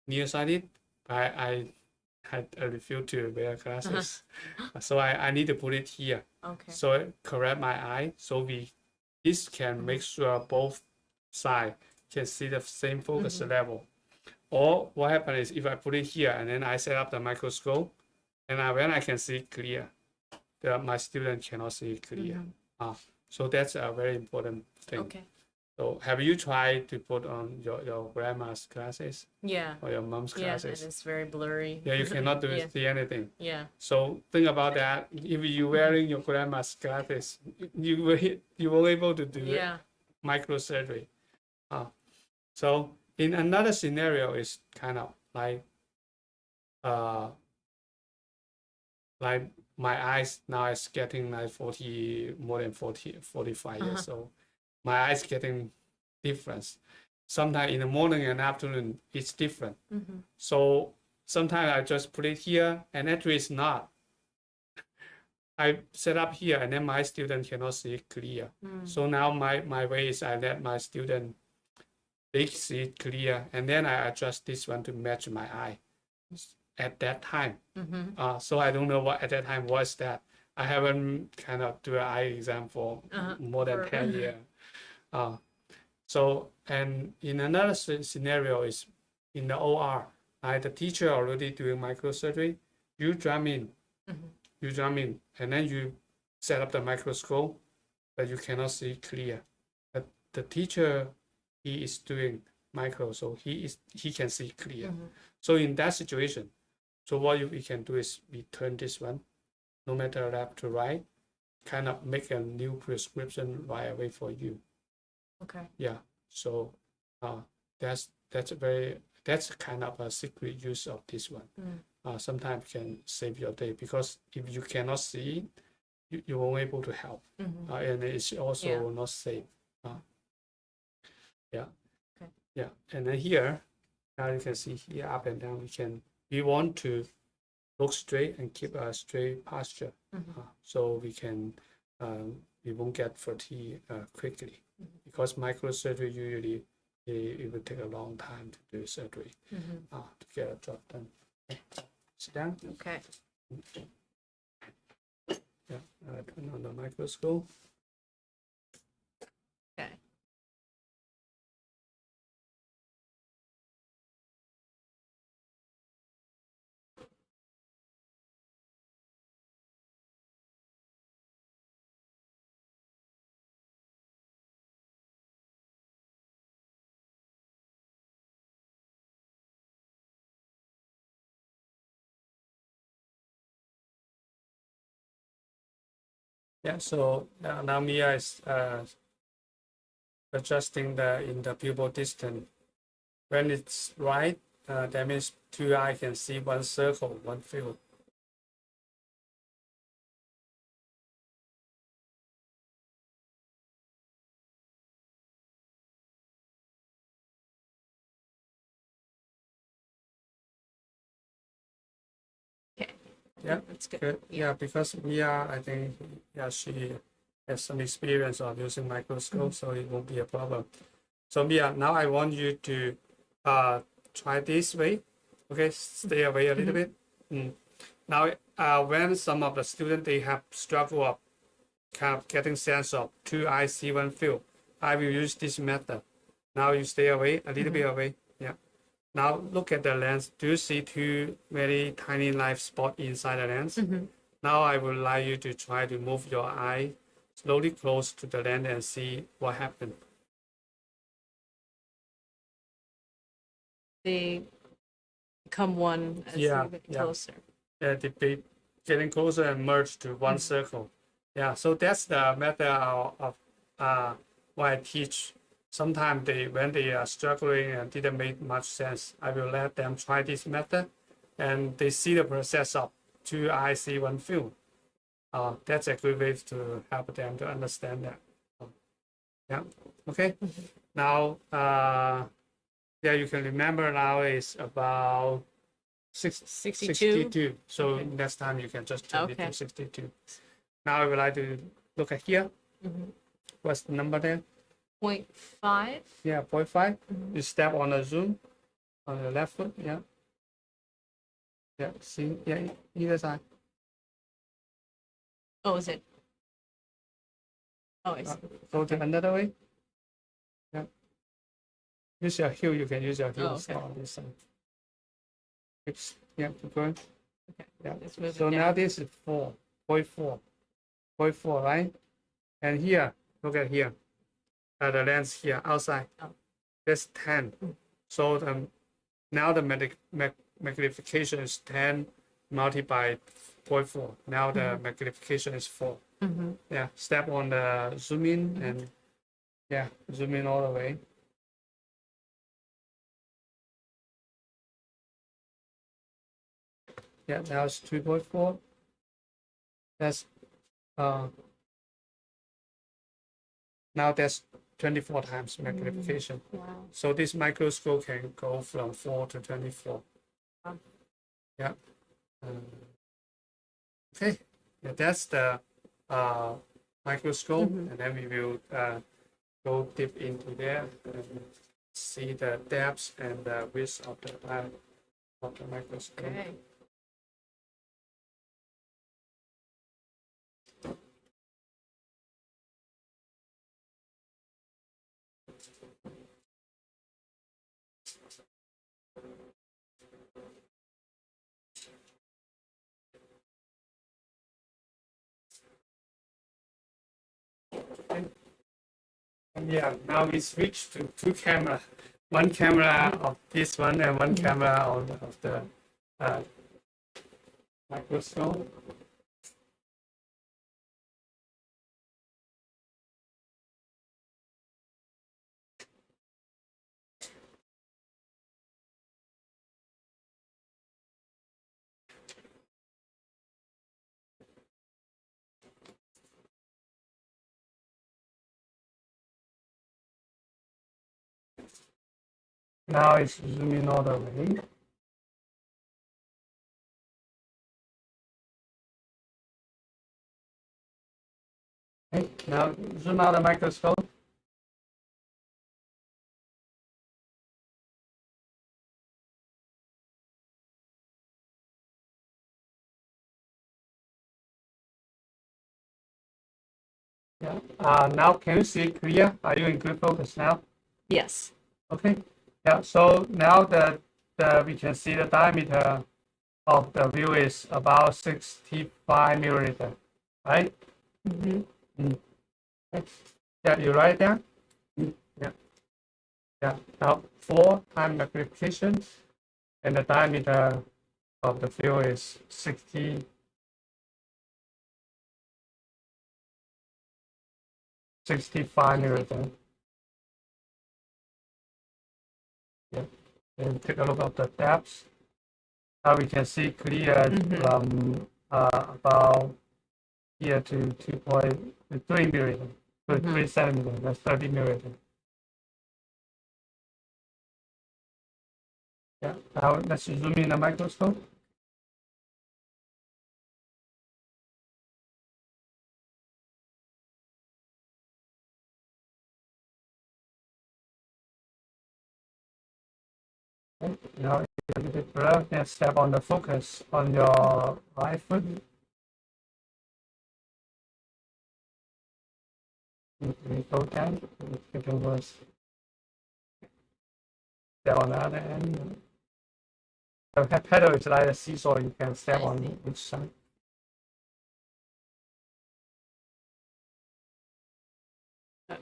nearsighted. I refuse to wear glasses, so I need to put it here. Okay. So it correct my eye. So this can make sure both side can see the same focus level. Or what happens is if I put it here and then I set up the microscope, and when I can see clear, my student cannot see clear. So that's a very important thing. Okay. So have you tried to put on your grandma's glasses Yeah. or your mom's Yeah, and glasses? it's very blurry. Yeah, you cannot Yeah. see anything. Yeah. So think about that. If you're wearing your grandma's glasses, you will able to do Yeah. microsurgery. So in another scenario is kind of like my eyes now is getting like 40, more than 40, 45 years old. My eyes getting different. Sometimes in the morning and afternoon, it's different. So sometimes I just put it here, and actually it's not. I set up here, and then my student cannot see it clear. So now my way is I let my student, they see it clear, and then I adjust this one to match my eye at that time. So I don't know what at that time was that. I haven't kind of do an eye exam for more than 10 years. So, and in another scenario is in the OR, the teacher already doing microsurgery, you jump in, and then you set up the microscope, but you cannot see clear. But the teacher, he is doing micro, so he can see clear. So in that situation, so what we can do is we turn this one, no matter left to right, kind of make a new prescription right away for you. Okay. Yeah. So that's kind of a secret use of this one. Sometimes can save your day, because if you cannot see it, you won't able to help, and it's also not safe. Yeah. Okay. Yeah. And then here, now you can see here up and down. We want to look straight and keep a straight posture, so we won't get fatigue quickly, because microsurgery usually it will take a long time to do surgery to get a job done. Sit down. Okay. Yeah, turn on the microscope. Okay. Yeah, so now Mia is adjusting in the pupil distance. When it's right, that means two eyes can see one circle, one field. Okay. Yeah, that's good. good. Yeah, because Mia, I think, she has some experience of using microscope, so it won't be a problem. So Mia, now I want you to try this way. Okay, stay away a little bit. Now, when some of the students, they have struggle of kind of getting sense of two eyes see one field, I will use this method. Now you stay away, a little bit away. Yeah. Now look at the lens. Do you see two very tiny light spots inside the lens? Now I would like you to try to move your eye slowly close to the lens and see what happens. They become one as you get closer. Yeah, they be getting closer and merge to one circle. Yeah, so that's the method of what I teach. Sometimes when they are struggling and didn't make much sense, I will let them try this method, and they see the process of two eyes see one field. That's a good way to help them to understand that. Yeah. Okay. Now, you can remember now is about 62. So next time you can just turn it to 62. Now I would like to look at here. What's the number there? 0.5. Yeah, 0.5. You step on the zoom. on the left foot. Yeah. Yeah. See. Yeah. Either side. Oh, is it? Oh, I see. Go Okay. to another way. Yeah. Use your heel. You can use your heel Oh, okay. on this side. Oops. Yeah. Keep going. Okay. Yeah. Let's move So it now down. this is 4.4, right? And here, look at here, the lens here outside. Oh. That's 10. Mm. So now the magnification is 10 multiplied by 0.4. Now the magnification is 4. Mm-hmm. Yeah. Step on the zoom in and yeah, zoom in all the way. Yeah. Now it's 2.4. That's now that's 24 times magnification. Wow. So this microscope can go from 4 to 24. Wow. Yeah. Okay. Yeah, that's the microscope, and then we will go deep into there and see the depth and the width of the microscope. Okay. And yeah, now we switch to two camera. One camera of this one and one camera of the microscope. Now it's zooming all the way. Okay, now zoom out the microscope. Yeah. Now can you see clear? Are you in good focus now? Yes. Okay. Yeah. So now we can see the diameter of the view is about 65 millimeter, right? Mm-hmm. Okay. Yeah. You write down. Yeah. Yeah. Now 4 times magnification, and the diameter of the view is 65 millimeter. Yeah. And take a look at the depth. Now we can see clear from about here to 2.3 millimeter, to 3 centimeter, that's 30 millimeter. Yeah. Now let's zoom in the microscope. Okay. Now a little bit blur, then step on the focus on your right foot. We go down, it can worse. Step on the other end. The pedal is like a seesaw, you can step on each side. Go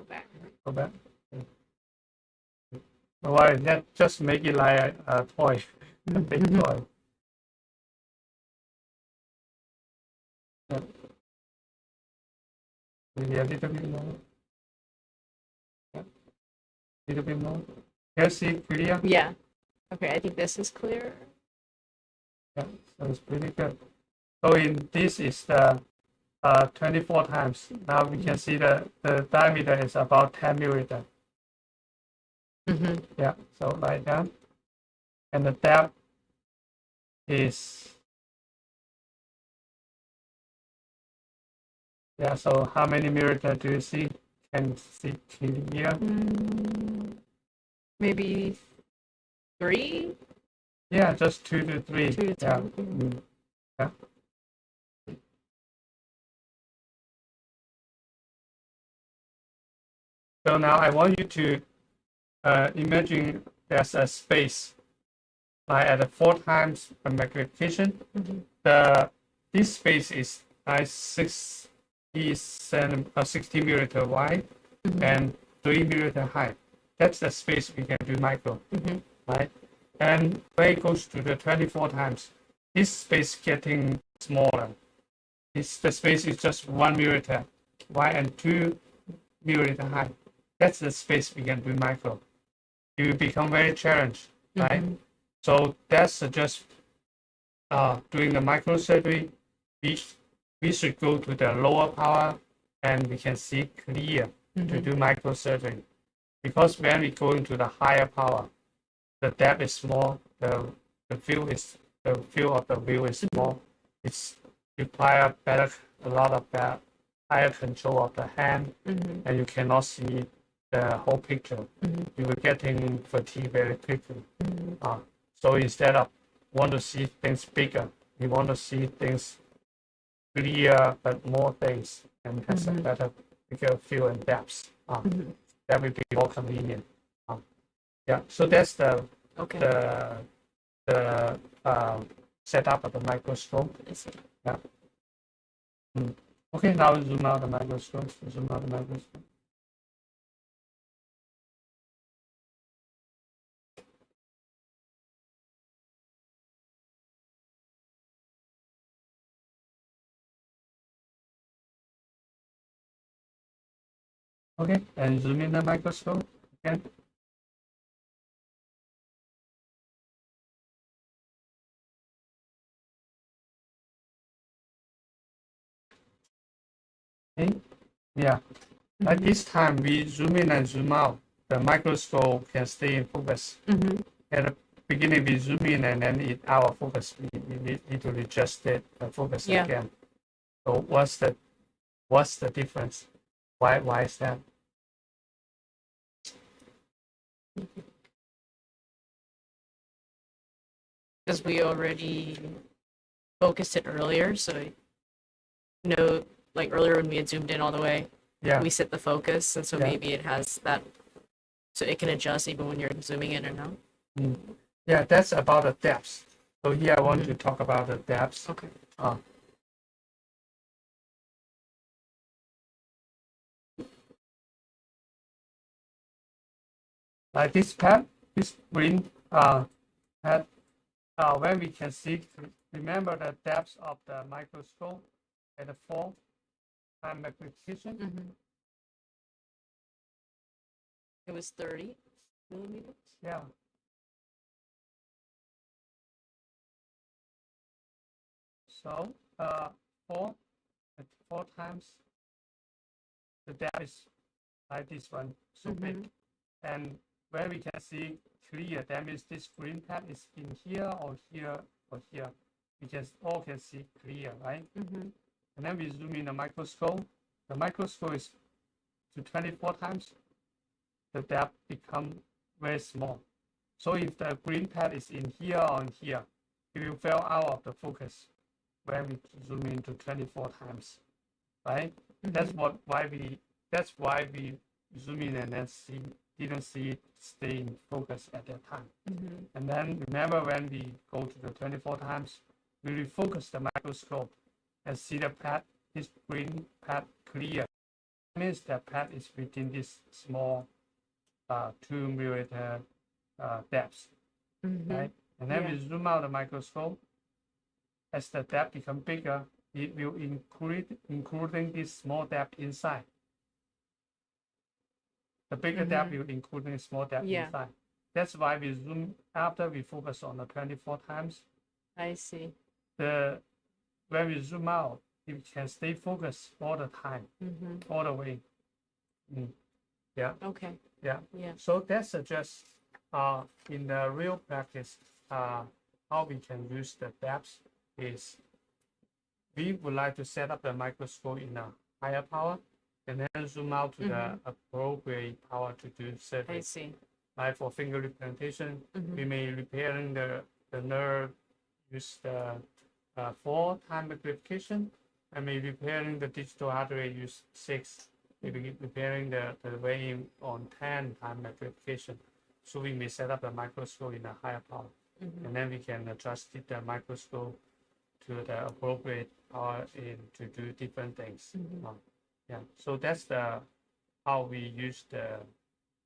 back. Go back. Don't worry, just make it like a toy, a big toy. Yeah. Maybe a little bit more. Yeah. A little bit more. Can you see clear? Yeah. Okay, I think this is clear. Yeah, so it's pretty good. So in this is the 24 times. Now we can see the diameter is about 10 millimeter. Mm-hmm. Yeah, so like that. And the depth is, yeah, so how many millimeter do you see? Can you see clear? Maybe 3? Yeah, just 2 to 3. 2 to 3. Yeah. Yeah. So now I want you to imagine there's a space like at 4 times the magnification. This space is like 60 millimeter wide and 3 millimeter high. That's the space we can do micro, right? And when it goes to the 24 times, this space getting smaller. The space is just 1 millimeter wide and 2 millimeter high. That's the space we can do micro. You become very challenged, right? So that's just doing the microsurgery. We should go to the lower power and we can see clear to do microsurgery. Because when we go into the higher power, the depth is small, the field of the view is small. It's require a lot of higher control of the hand, and you cannot see the whole picture. You will getting fatigued very quickly. So instead of want to see things bigger, you want to see things clear but more things and has a bigger feel and depth. That will be more convenient. Yeah, so that's the setup of the microscope. Yeah. Okay, now zoom out the microscope. Zoom out the microscope. Okay, and zoom in the microscope again. Okay, yeah. At this time, we zoom in and zoom out. The microscope can stay in focus. At the beginning, we zoom in and then it out of focus. We need to adjust the focus again. So what's the difference? Why is that? Because we already focused it earlier, so like earlier when we had zoomed in all the way, we set the focus, and so maybe it has that, so it can adjust even when you're zooming in or out. Yeah, that's about the depth. So here I want to talk about the depth. Okay. Like this pad, this green pad, when we can see, remember the depth of the microscope at the 4 time magnification? It was 30 millimeters. Yeah. So 4 at 4 times the depth is like this one, so big. And where we can see clear, that means this green pad is in here or here or here. We all can see clear, right? And then we zoom in the microscope. The microscope is to 24 times. The depth become very small. So if the green pad is in here or in here, it will fall out of the focus when we zoom into 24 times, right? That's why we zoom in and then didn't see it stay in focus at that time. And then remember when we go to the 24 times, we refocus the microscope and see the pad, this green pad clear. That means the pad is within this small 2 millimeter depth, right? And then we zoom out the microscope. As the depth become bigger, it will including this small depth inside. The bigger depth will include a small depth inside. That's why we zoom after we focus on the 24 times. I see. When we zoom out, it can stay focused all the time, all the way. Yeah. Okay. Yeah. Yeah. So that's just in the real practice, how we can use the depth is we would like to set up the microscope in a higher power and then zoom out to the appropriate power to do surgery. I see. Like for finger replantation, Mm-hmm. we may repairing the nerve use the 4 time magnification, and maybe repairing the digital artery use 6. Maybe repairing the vein on 10 time magnification. So we may set up a microscope in a higher power, Mm-hmm. and then we can adjust the microscope to the appropriate power in to do different things. Mm-hmm. Yeah, so that's the how we use the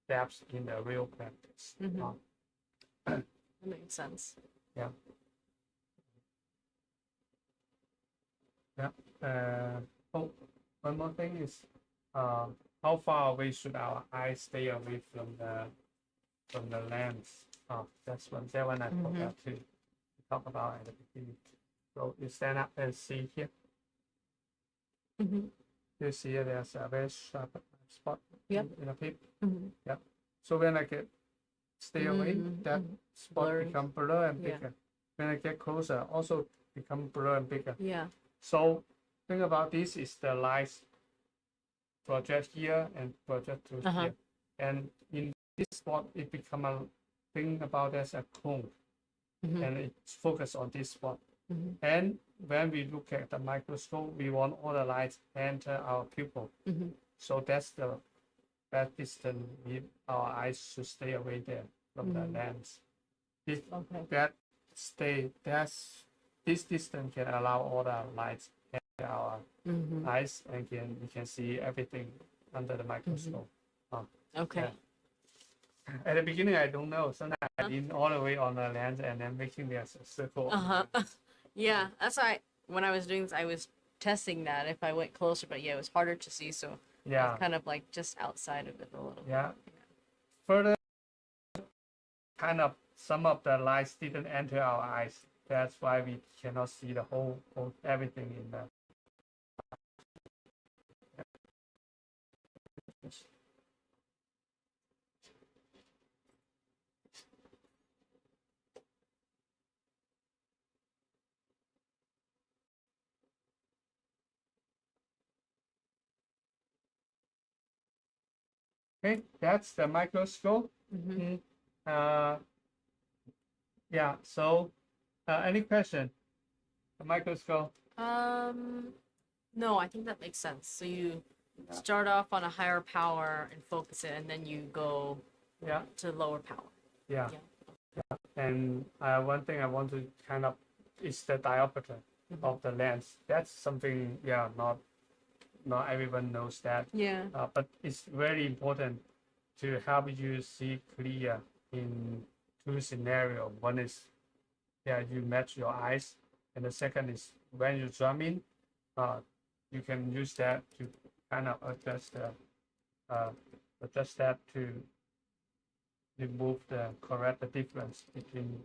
depths in the real practice. Mm-hmm. That makes sense. Yeah. Yeah. Oh, one more thing is, how far away should our eyes stay away from the lens? Oh, that one I forgot to talk about at the beginning. So you stand up and see here. Mm-hmm. You see there's a very sharp spot Yep. in the paper. Mm-hmm. Yep. So when I get stay away, that spot Blurry. become blurrer and Yeah. bigger. When I get closer, also become blurrer and bigger. Yeah. So thing about this is the lights project here and project to here, and in this spot it become a thing about as a cone, and it's focused on this spot. And when we look at the microscope, we want all the lights enter our pupil. So that's the that distance our eyes should stay away there from the lens. This this distance can allow all the lights enter our eyes, and we can see everything under the microscope. Okay. Yeah. At the beginning, I don't know. Sometimes I lean all the way on the lens and then making this a circle. Yeah, that's why when I was doing this, I was testing that if I went closer, but yeah, it was harder to see, so I was kind of like just outside of it a little. Yeah. Further, kind of some of the lights didn't enter our eyes. That's why we cannot see the whole everything in the. Okay, that's the microscope. Yeah. So, any question? The microscope. No, I think that makes sense. So you start off on a higher power and focus it, and then you go to lower power. Yeah. And one thing I want to kind of is the diopter of the lens. That's something, not everyone knows that. Yeah. But it's very important to help you see clear in 2 scenarios. One is, you match your eyes, and the second is when you zoom in, you can use that to kind of adjust that to remove correct the difference between.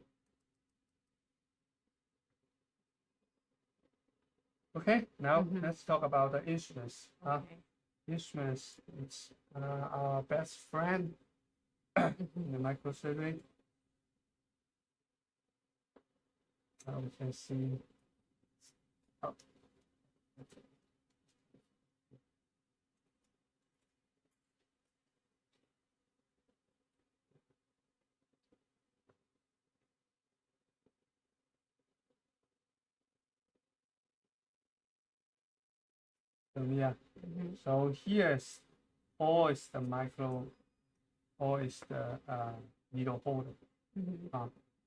Okay, now let's talk about the instruments. Instruments, it's our best friend in the microsurgery. We can see. So so here's all is the needle holder.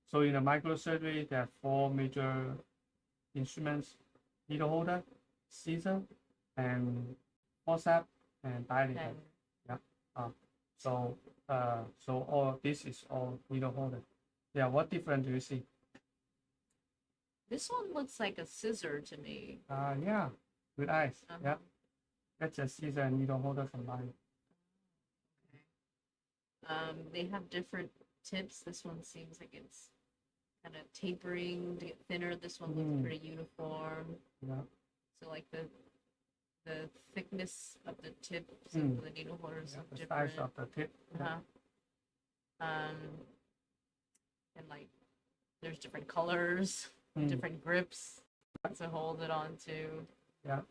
So in the microsurgery, there are 4 major instruments: needle holder, scissor, and forceps, and dilator. So all this is all needle holder. Yeah, what difference do you see? This one looks like a scissor to me. Yeah, good eyes. Yeah, that's a scissor and needle holder combined. They have different tips. This one seems like it's kind of tapering to get thinner. This one looks pretty uniform. Yeah. So like the thickness of the tips of the needle holders are the different. size of the tip. And like there's different colors, different grips to hold it onto. Yeah,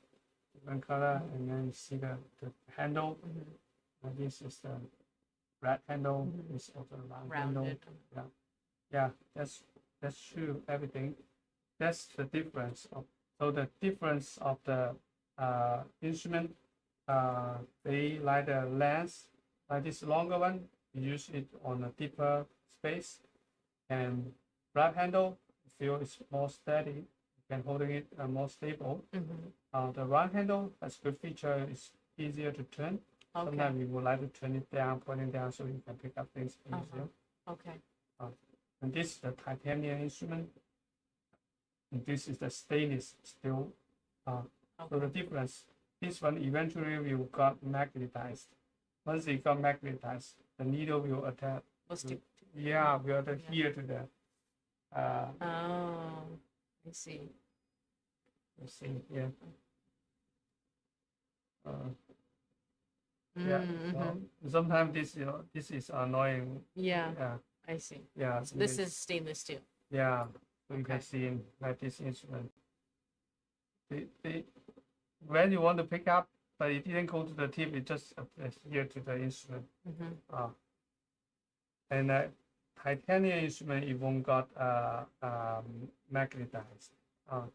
different color, and then you see the handle. This is the rat handle is also round handle. Rounded. Yeah, that's true. Everything. That's the difference. So the difference of the instrument, they like the lens, like this longer one, you use it on a deeper space, and rat handle, feel it's more steady. You can holding it more stable. The round handle has good feature. It's easier to turn. Okay. Sometimes we would like to turn it down, pointing down, so you can pick up things easier. Okay. And this is the titanium instrument. And this is the stainless steel. So the difference, this one eventually will got magnetized. Once it got magnetized, the needle will attach. Will adhere to the. I see. Let's see here. Sometimes this is annoying. Yeah. I see. Yeah. So this is stainless steel. Yeah. So you can see like this instrument. When you want to pick up, but it didn't go to the tip, it just adhere to the instrument. And titanium instrument, it won't got magnetized.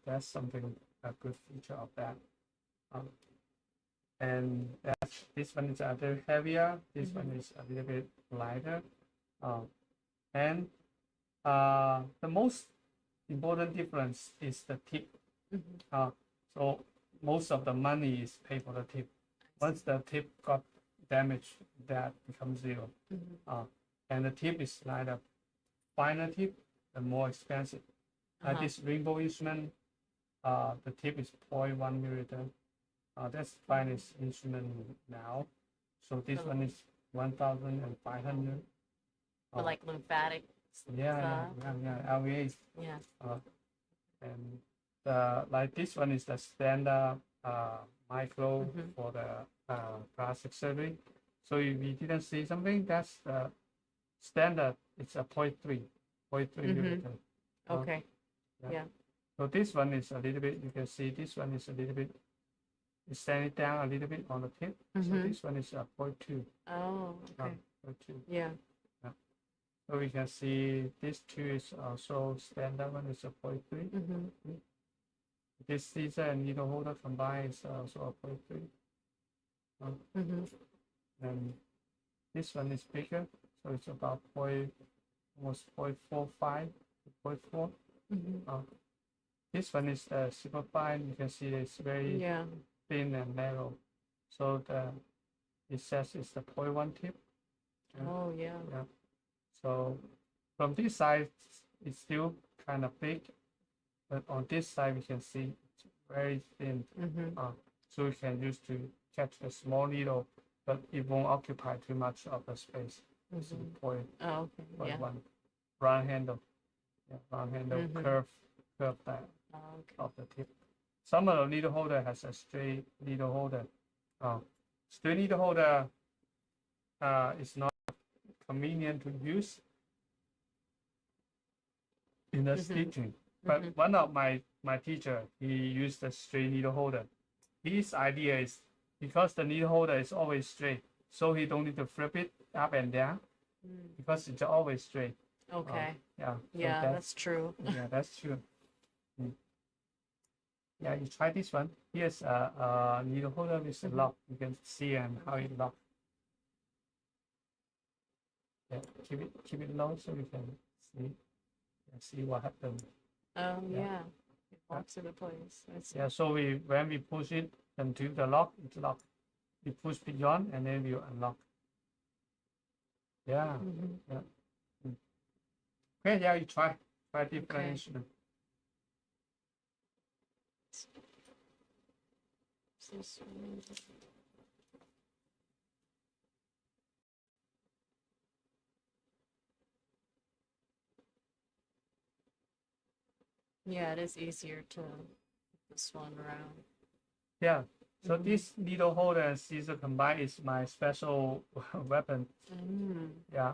That's something, a good feature of that. And this one is a little heavier. This one is a little bit lighter. And the most important difference is the tip. So most of the money is paid for the tip. Once the tip got damaged, that becomes zero. And the tip is like a finer tip, the more expensive. Like this rainbow instrument, the tip is 0.1 millimeter. That's the finest instrument now. So this one is 1,500. For like lymphatic. LVA. Yeah. And like this one is the standard micro for the plastic surgery. So if you didn't see something, that's the standard. It's a 0.3 millimeter. Okay. Yeah. So this one is a little bit. You can see this one is a little bit. You sand it down a little bit on the tip. So this one is a 0.2. Oh, okay. 0.2. Yeah. So we can see this two is also standard one is a 0.3. This scissor and needle holder combined is also a 0.3. And this one is bigger, so it's about almost 0.45 to 0.4. This one is super fine. You can see it's very thin and narrow. So it says it's the 0.1 tip. Oh yeah. So from this side, it's still kind of big, but on this side we can see it's very thin. So we can use to catch a small needle, but it won't occupy too much of the space. It's point one round handle. Round handle curve that of the tip. Some of the needle holder has a straight needle holder. Straight needle holder is not convenient to use in the stitching. But one of my teacher, he used a straight needle holder. His idea is because the needle holder is always straight, so he don't need to flip it up and down because it's always straight. Okay. So that's true. Yeah, that's true. Yeah, you try this one. Here's a needle holder with a lock. You can see and how it locks. Yeah, keep it low so you can see what happens. It locks into place. Yeah, so when we push it until the lock, it's locked. We push beyond and then we unlock. Yeah. Okay, yeah, you try different instrument. Yeah, it is easier to put this one around. Yeah. So this needle holder and scissor combined is my special weapon. Yeah.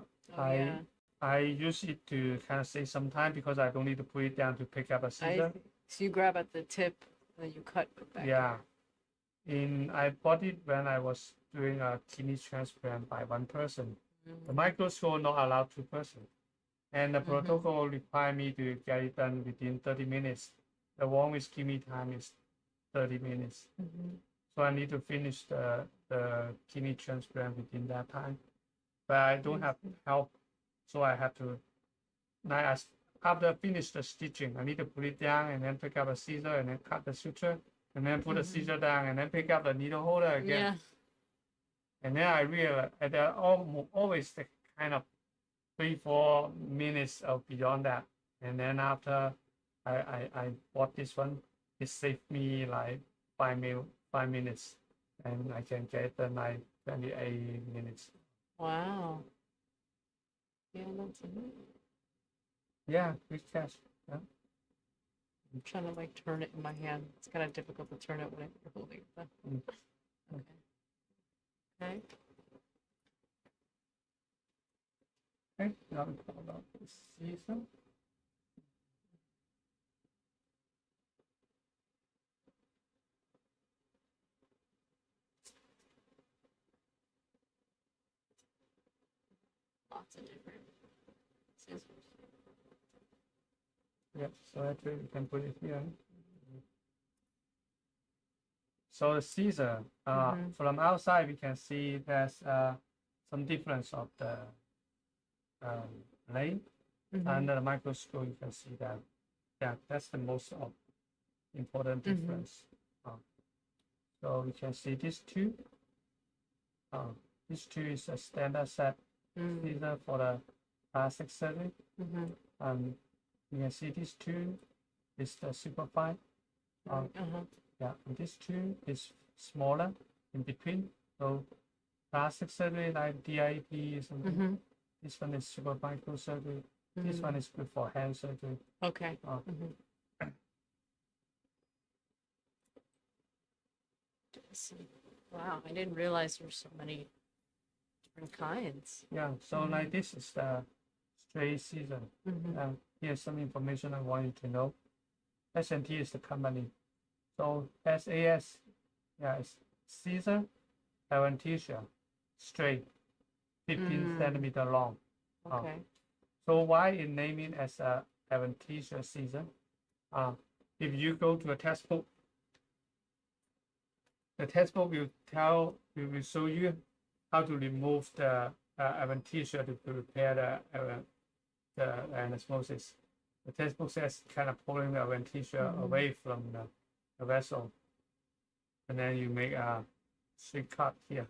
I use it to kind of save some time because I don't need to put it down to pick up a scissor. So you grab at the tip and you cut back. Yeah. I bought it when I was doing a kidney transplant by one person. The microscope not allowed 2 person. And the protocol require me to get it done within 30 minutes. The longest give me time is 30 minutes. So I need to finish the kidney transplant within that time. But I don't have help, so I have to, now after I finish the stitching, I need to put it down and then pick up a scissor and then cut the suture and then put the scissor down and then pick up the needle holder again. Yeah. And then I realized there are always the kind of 3-4 minutes of beyond that. And then after I bought this one, it saved me like 5 minutes, and I can get it done like 28 minutes. Wow. Yeah, that's amazing. Yeah, good catch. Yeah. I'm trying to like turn it in my hand. It's kind of difficult to turn it when you're holding it. But... Okay. Okay. Okay, now we talk about the season. Lots of different scissors. Yep, so actually we can put it here. So the Caesar, from outside we can see there's some difference of the lane. Under the microscope you can see that, yeah, that's the most important difference. So we can see these two. This two is a standard set Caesar for the plastic surgery. You can see these two is the superfine. Yeah, and this two is smaller in between. So plastic surgery like DIP or something. This one is super microsurgery. This one is good for hand surgery. Okay. Wow, I didn't realize there were so many different kinds. Yeah, so like this is the straight Caesar. Here's some information I want you to know. S&T is the company. So SAS, yeah, it's Caesar adventitia, straight, 15 centimeter long. Okay. So why it name it as a adventitia Caesar? If you go to a textbook, the textbook will show you how to remove the adventitia to prepare the anastomosis. The textbook says kind of pulling the adventitia away from the vessel, and then you make a straight cut here.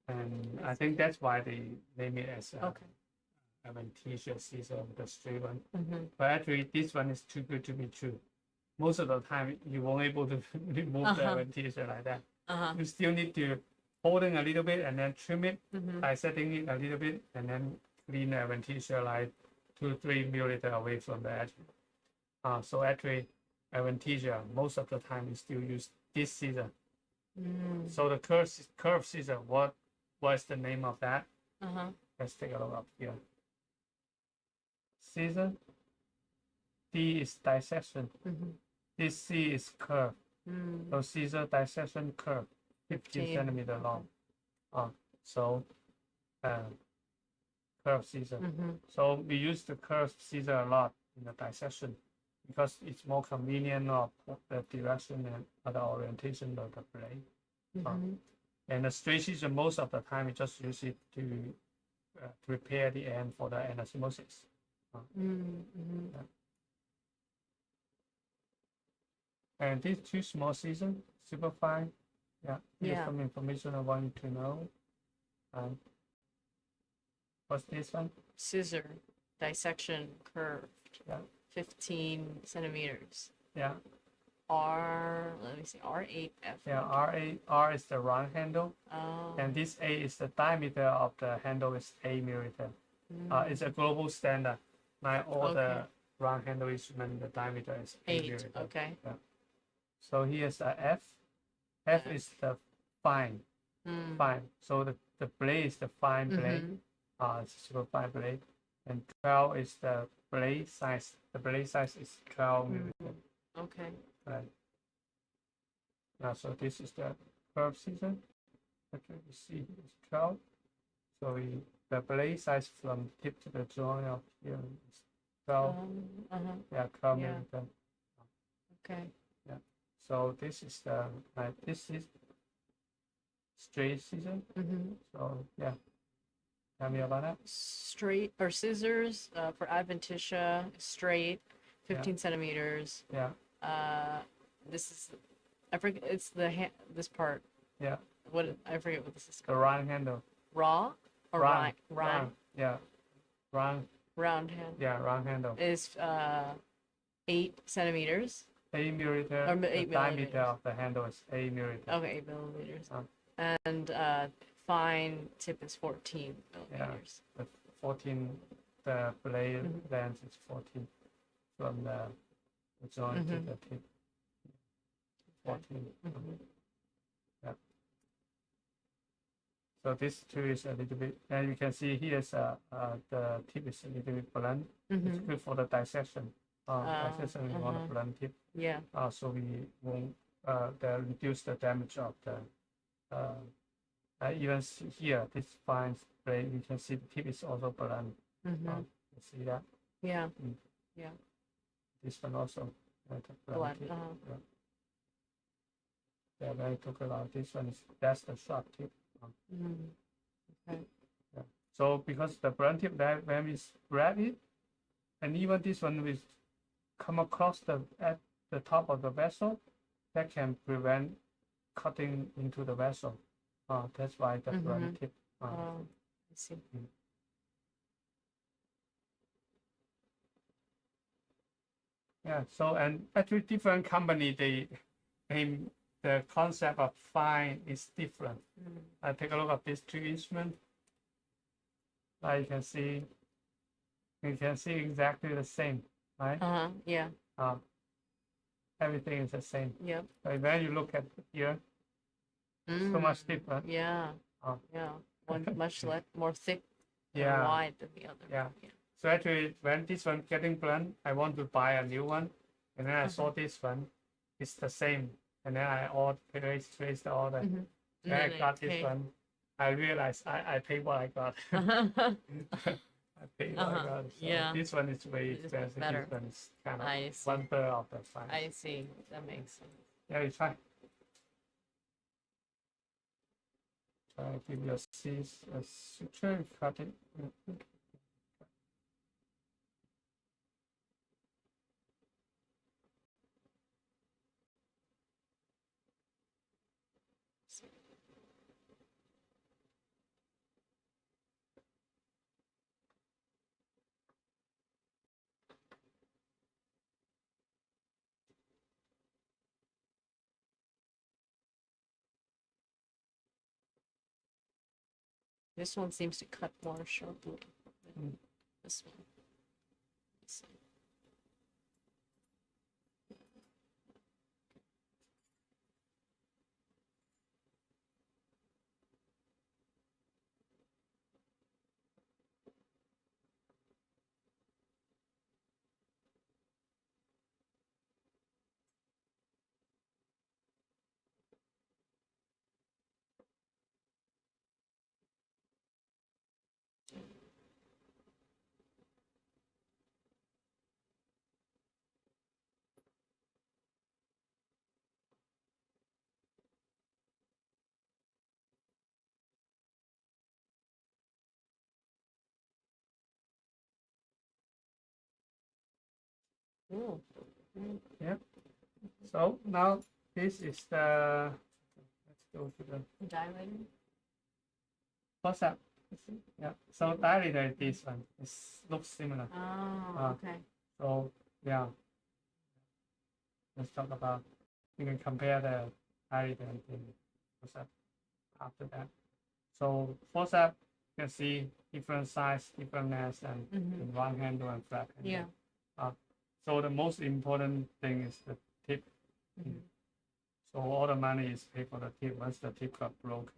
And I think that's why they name it as adventitia Caesar, the straight one. But actually, this one is too good to be true. Most of the time, you won't able to remove the adventitia like that. You still need to holding a little bit and then trim it, dissecting it a little bit, and then clean the adventitia like 2-3 millimeter away from the edge. So actually, adventitia most of the time you still use this Caesar. So the curved Caesar, what's the name of that? Let's take a look up here. Caesar. D is dissection. This C is curve. So Caesar dissection curve, 15 centimeter long. So curved Caesar. So we use the curved Caesar a lot in the dissection because it's more convenient of the direction and the orientation of the blade. And the straight Caesar, most of the time we just use it to prepare the end for the anastomosis. Yeah. And these two small Caesar, super fine. Yeah, here's some information I want you to know. What's this one? Scissor, dissection, curved. Yeah. 15 centimeters. Yeah. Let me see, R8F. Yeah, R is the round handle. And this A is the diameter of the handle is 8 millimeter. It's a global standard. Like all the round handle instrument, the diameter is 8 millimeter. Okay. Yeah. So here's a F. F is the fine. Fine. So the blade is the fine blade. It's a super fine blade. And 12 is the blade size. The blade size is 12 millimeter. Okay. Right. Now, so this is the curved Caesar. Okay, you see it's 12. So the blade size from tip to the joint of here is 12, yeah, 12 Yeah. millimeter. Okay. Yeah. So this is the this is straight scissor. So yeah, tell me about that. Straight or scissors for adventitia, straight, 15 centimeters. Yeah. This is, I forget, it's this part. Yeah. What, I forget what this is The called. round handle. Raw or Round. round? Yeah. Round. Round hand. Yeah, round handle. Is 8 centimeters. 8 millimeter. Or The 8 diameter millimeters. of the handle is 8 millimeter. Okay, 8 millimeters. And fine tip is 14 millimeters. The 14, the blade length is 14 from the joint to the tip. 14. Yeah. So this too is a little bit, and you can see here is the tip is a little bit blunt. It's good for the dissection. Dissection we want a blunt tip. Yeah. So we won't reduce the damage of the even here this fine blade. You can see the tip is also blunt. You see that? Yeah. Yeah. This one also Blunt. tip. Yeah, when I talk about this one that's the sharp tip. Okay. Yeah. So because the blunt tip that when we spread it, and even this one will come across at the top of the vessel, that can prevent cutting into the vessel. That's why the blunt tip. I see. Yeah. So and actually different company the concept of fine is different. Take a look at these two instruments. You can see exactly the same, right? Yeah. Everything is the same. Yep. But when you look at here, so much different. Yeah. Yeah. One much more thick and Yeah. wide than the other. Yeah. So actually, when this one getting blunt, I want to buy a new one, and then I saw this one, it's the same, and then I placed the order. Then I got this one. I realized I paid what I got. I paid what I got. So Yeah. this one is way This is expensive. better. This one is kind of I see. 1/3 of the fine. I see. That makes sense. Yeah, you try. Try to give your C's a suture, cut it. This one seems to cut more sharply than this one. Let's see. Cool. Yep. So now this is the. Let's go to the Dilating. forceps. Yeah. So dilator is this one. It looks similar. Oh, okay. So yeah. Let's talk about. You can compare the dilator and the forceps after that. So forceps, you can see different size, different mass, and in one handle and flat handle. Yeah. So the most important thing is the tip. So all the money is paid for the tip. Once the tip got broke,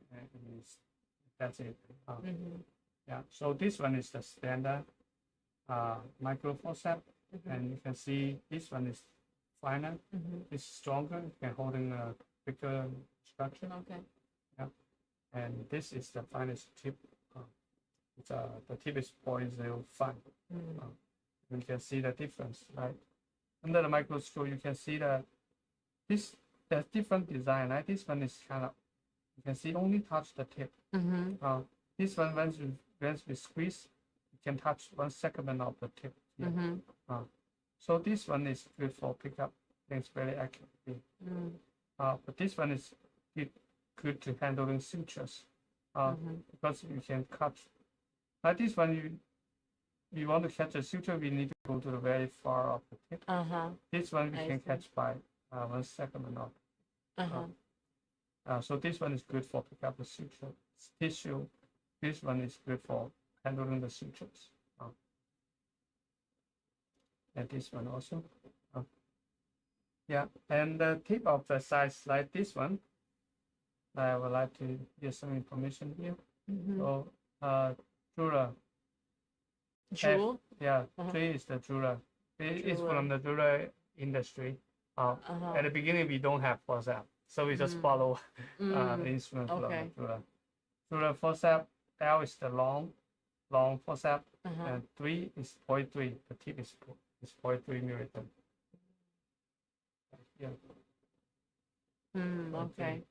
that's it. Yeah. So this one is the standard micro forceps, and you can see this one is finer. It's stronger. You can hold in a bigger structure. Okay. Yeah. And this is the finest tip. the tip is 0.05. You can see the difference, right? Under the microscope, you can see that there's different design, right? This one is kind of, you can see only touch the tip. This one, once we squeeze, you can touch one segment of the tip. So this one is good for pickup things very accurately. But this one is good to handling sutures because you can cut. Like this one, you want to catch a suture, we need to go to the very far of the tip. This one we can catch by one segment of. So this one is good for pick up the suture tissue. This one is good for handling the sutures. And this one also. Yeah, and the tip of the size like this one, I would like to give some information here. So, Jura. Jewel? Yeah, J is the Jura. It's from the Jura industry. At the beginning, we don't have forceps, so we just follow the instrument from the Jura. Jura forceps, L is the long forceps, and 3 is 0.3. The tip is 0.3 millimeter. Yeah. Okay.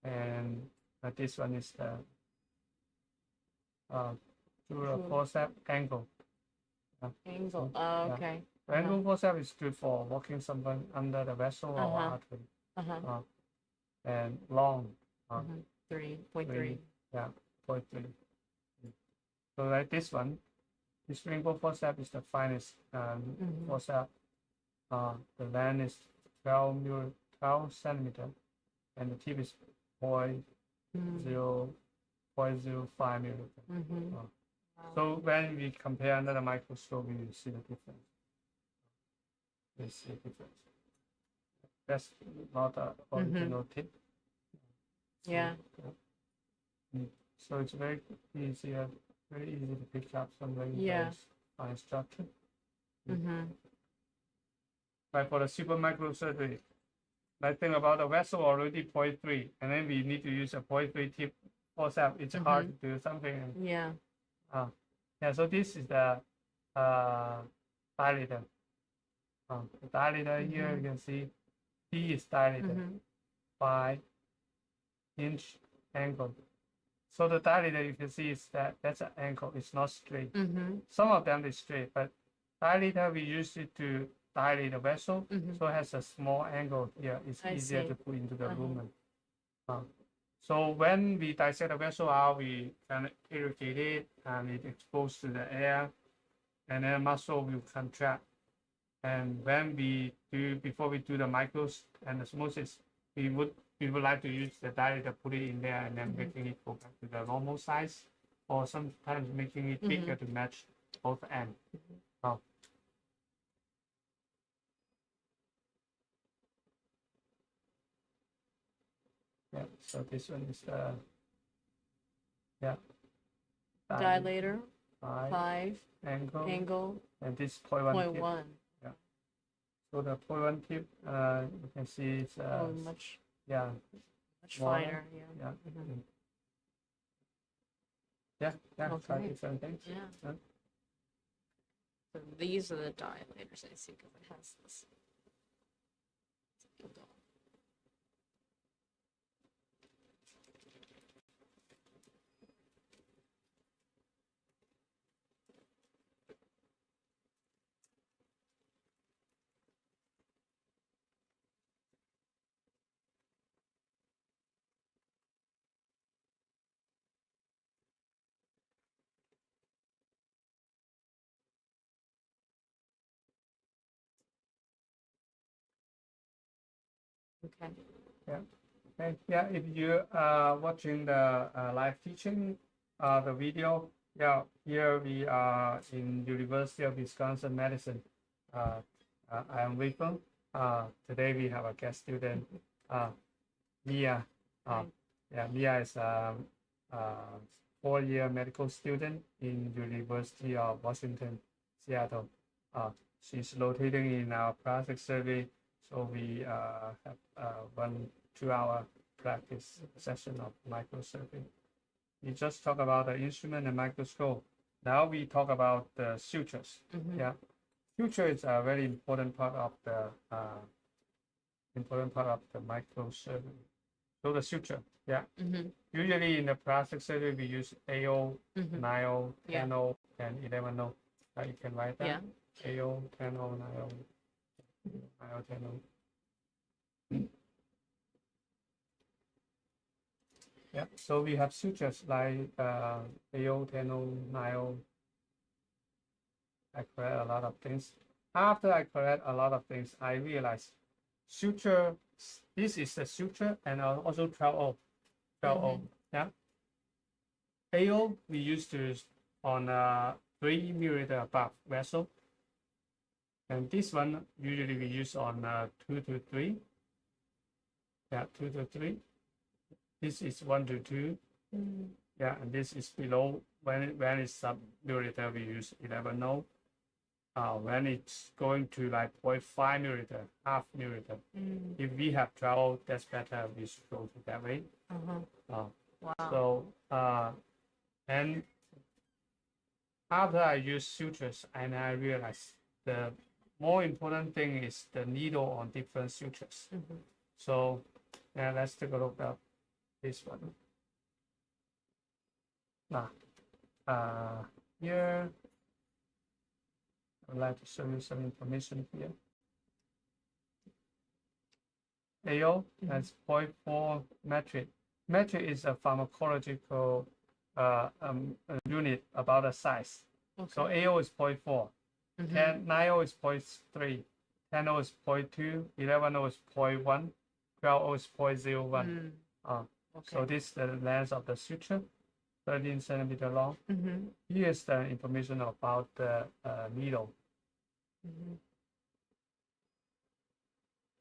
And this one is the Jura forceps angle. Angle. Okay. The angle forceps is good for walking someone under the vessel or artery. And long. 3.3. Yeah, 0.3. So like this one, this rainbow forceps is the finest forceps. The length is 12 centimeter, and the tip is 0.05 millimeter. So when we compare under the microscope, we will see the difference. We see the difference. That's not an original tip. Yeah. So it's very easy to pick up some very fine structure. But for the super microsurgery, I think about the vessel already 0.3, and then we need to use a 0.3 tip forceps. It's hard to do something. Yeah. So this is the dilator. The dilator here you can see D is dilator, 5-inch angle. So the dilator you can see is that's an angle. It's not straight. Some of them is straight, but dilator we use it to dilate the vessel, so it has a small angle here. It's easier to put into the lumen. So when we dissect the vessel out, we can irrigate it and it exposed to the air, and then muscle will contract. And when before we do the micros and osmosis, we would like to use the dilator, put it in there, and then making it go back to the normal size, or sometimes making it bigger to match both ends. Yeah, so this one is the dilator, 5 angle, and this 0.1 tip. 0.1. Yeah. So the 0.1 tip, you can see it's much smaller. finer. Try different things. Yeah. So these are the dilators I see because it has this. Okay. Yeah. If you are watching the live teaching, the video, here we are in University of Wisconsin Madison. I am Wei-Feng. Today we have a guest student, Mia. Mia is a 4-year medical student in University of Washington, Seattle. She's rotating in our plastic survey. So we have 1 2-hour practice session of microsurgery. We just talk about the instrument and microscope. Now we talk about the sutures. Yeah, suture is a very important part of the microsurgery. So the suture, yeah. Usually in the plastic surgery we use AO, 9O, 10O, and 11O. You can write that. AO, 10O, 9O, 9O, 10O. Yeah, so we have sutures like AO, 10O, 9O. I correct a lot of things. After I correct a lot of things, I realized suture, this is the suture, and also 12O. 12O, yeah. AO we used to on a 3 millimeter above vessel. And this one usually we use on 2 to 3. Yeah, 2 to 3. This is 1 to 2. Yeah, and this is below. When it's sub millimeter, we use 11O. When it's going to like 0.5 millimeter, half millimeter. If we have 12, that's better. We should go to that way. Wow. So and after I use sutures, and I realized the more important thing is the needle on different sutures. So let's take a look at this one. Now, here, I'd like to show you some information here. AO, that's 0.4 metric. Metric is a pharmacological unit about the size. So AO is 0.4, 9O is 0.3, 10O is 0.2, 11O is 0.1, 12O is 0.01. So this is the length of the suture, 13 centimeter long. Here's the information about the needle.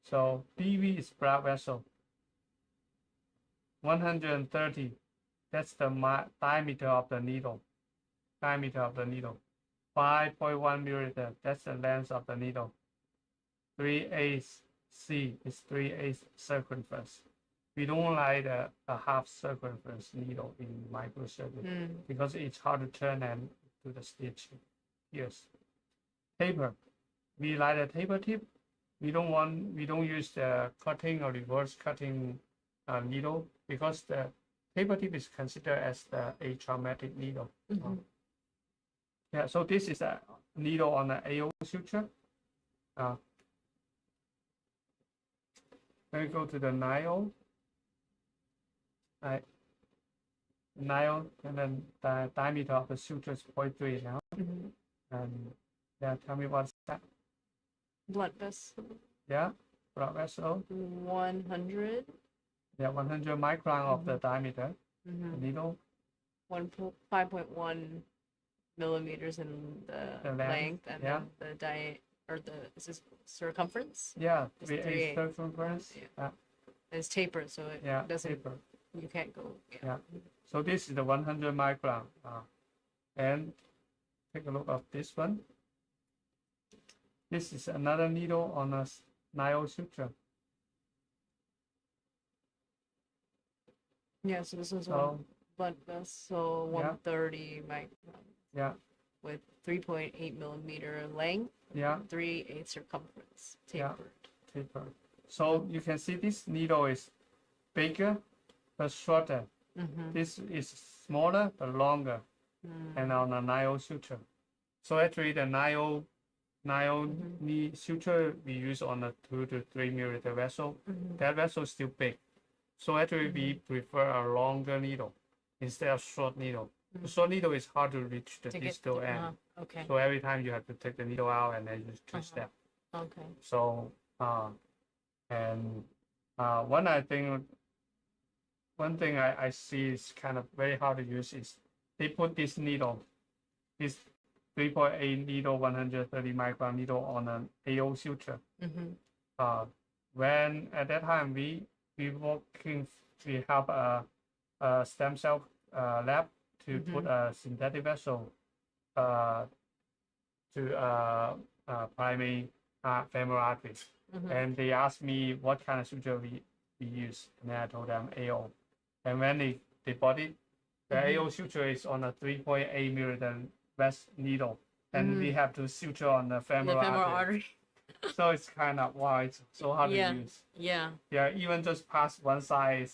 So BV is blood vessel. 130, that's the diameter of the needle. 5.1 millimeter, that's the length of the needle. 3/8 C is 3/8 circumference. We don't like a half circumference needle in microsurgery because it's hard to turn and do the stitching. Yes. Taper. We like a taper tip. We don't use the cutting or reverse cutting needle because the taper tip is considered as a traumatic needle. Yeah, so this is a needle on the AO suture. Let me go to the 9O. 9O, and then the diameter of the suture is 0.3 now. And tell me what's that? Blood vessel. Yeah, blood vessel. 100. Yeah, 100 micron of the diameter. The needle. 5.1 millimeters in the length, and then is this circumference? Yeah, 3/8 circumference. It's tapered, so it doesn't. Taper. You can't go. So this is the 100 micron. And take a look at this one. This is another needle on a 9O suture. Yeah, so this is one blood vessel, 130 micron. Yeah. With 3.8 millimeter length. 3/8 circumference. Tapered. Tapered. So you can see this needle is bigger but shorter. This is smaller but longer, and on a 9O suture. So actually the 9O suture we use on a 2 to 3 millimeter vessel. That vessel is still big. So actually we prefer a longer needle instead of short needle. The short needle is hard to reach the distal end. So every time you have to take the needle out and then you twist that. So one thing I see is kind of very hard to use is they put this needle, this 3.8 needle, 130 micron needle on an AO suture. When at that time we have a stem cell lab to put a synthetic vessel to primary femoral arteries. And they asked me what kind of suture we use, and then I told them AO. And when they bought it, The AO suture is on a 3.8 millimeter vest needle, and we have to suture on the femoral artery. So it's kind of wide, so hard to use. Yeah. Yeah, even just past one side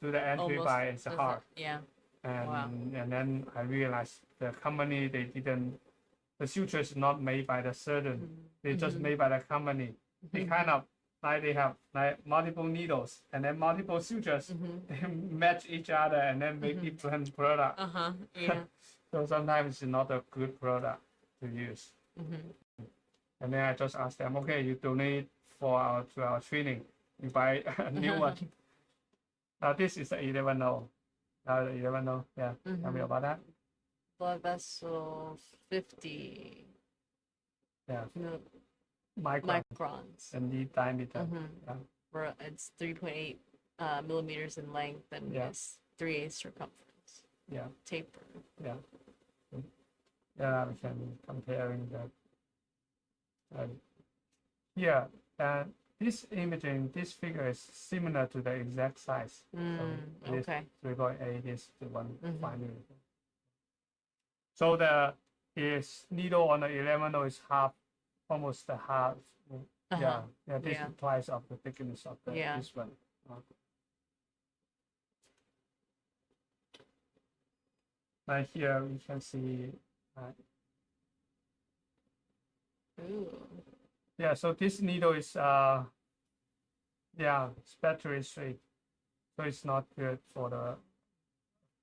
to the entry by it's hard. Yeah. And then I realized the company the suture is not made by the surgeon. They just made by the company. They kind of like they have like multiple needles and then multiple sutures. They match each other and then make different product. Yeah. So sometimes it's not a good product to use. And then I just asked them, okay, you donate to our training. You buy a new one. Now this is the 11.0. Now the 11.0. Yeah. Tell me about that. Blood vessel 50. Yeah. No, Microns. And the diameter. Yeah. It's 3.8 millimeters in length and it's 3/8 circumference. Yeah. Taper. Yeah. Yeah, we can comparing that. Yeah, and this imaging, this figure is similar to the exact size. So this 3.8 is the one finally. So the needle on the 11 is almost the half. Yeah, this is twice of the thickness of this one. And here we can see. Ooh. Yeah, so this needle is it's battery straight, so it's not good for the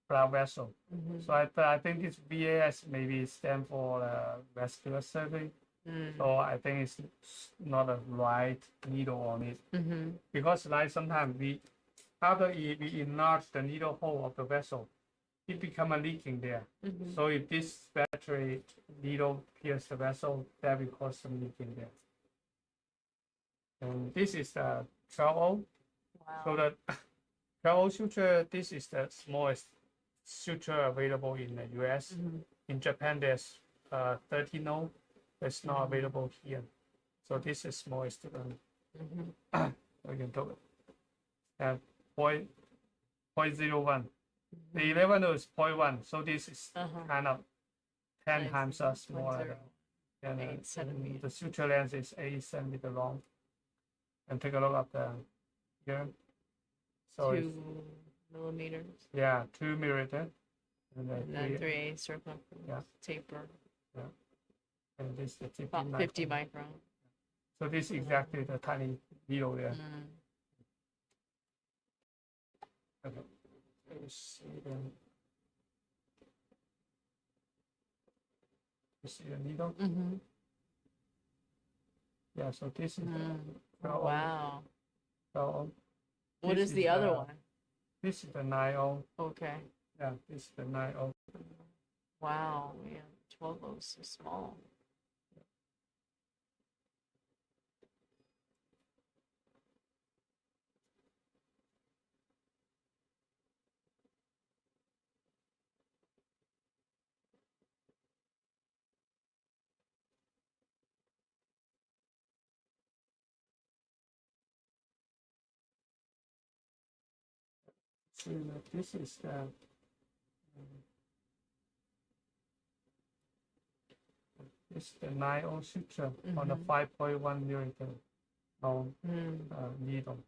blood vessel. So I think this VAS maybe stand for vascular surgery. So I think it's not a right needle on it because like sometimes after we enlarge the needle hole of the vessel, it become a leaking there. So if this battery needle pierce the vessel, that will cause some leaking there. And this is the 12O. Wow. So the 12O suture, this is the smallest suture available in the US. In Japan, there's 13O. It's not available here. So this is smallest one. We can do it. And 0.01. The 11 is 0.1. So this is kind of 10 times smaller. And the suture length is 8 centimeters long. And take a look at the here. So 2 millimeters. Yeah, 2 millimeters. And then 3/8 circumference. Taper. Yeah. And this is 50 micron. So this is exactly the tiny needle there. Okay. Let's see then. You see the needle? Yeah, so this is wow. So what is the other one? This is the 9O. Okay. Yeah, this is the 9O. Wow, yeah, 12O is so small. See, this is the 9O suture on the 5.1 millimeter long needle.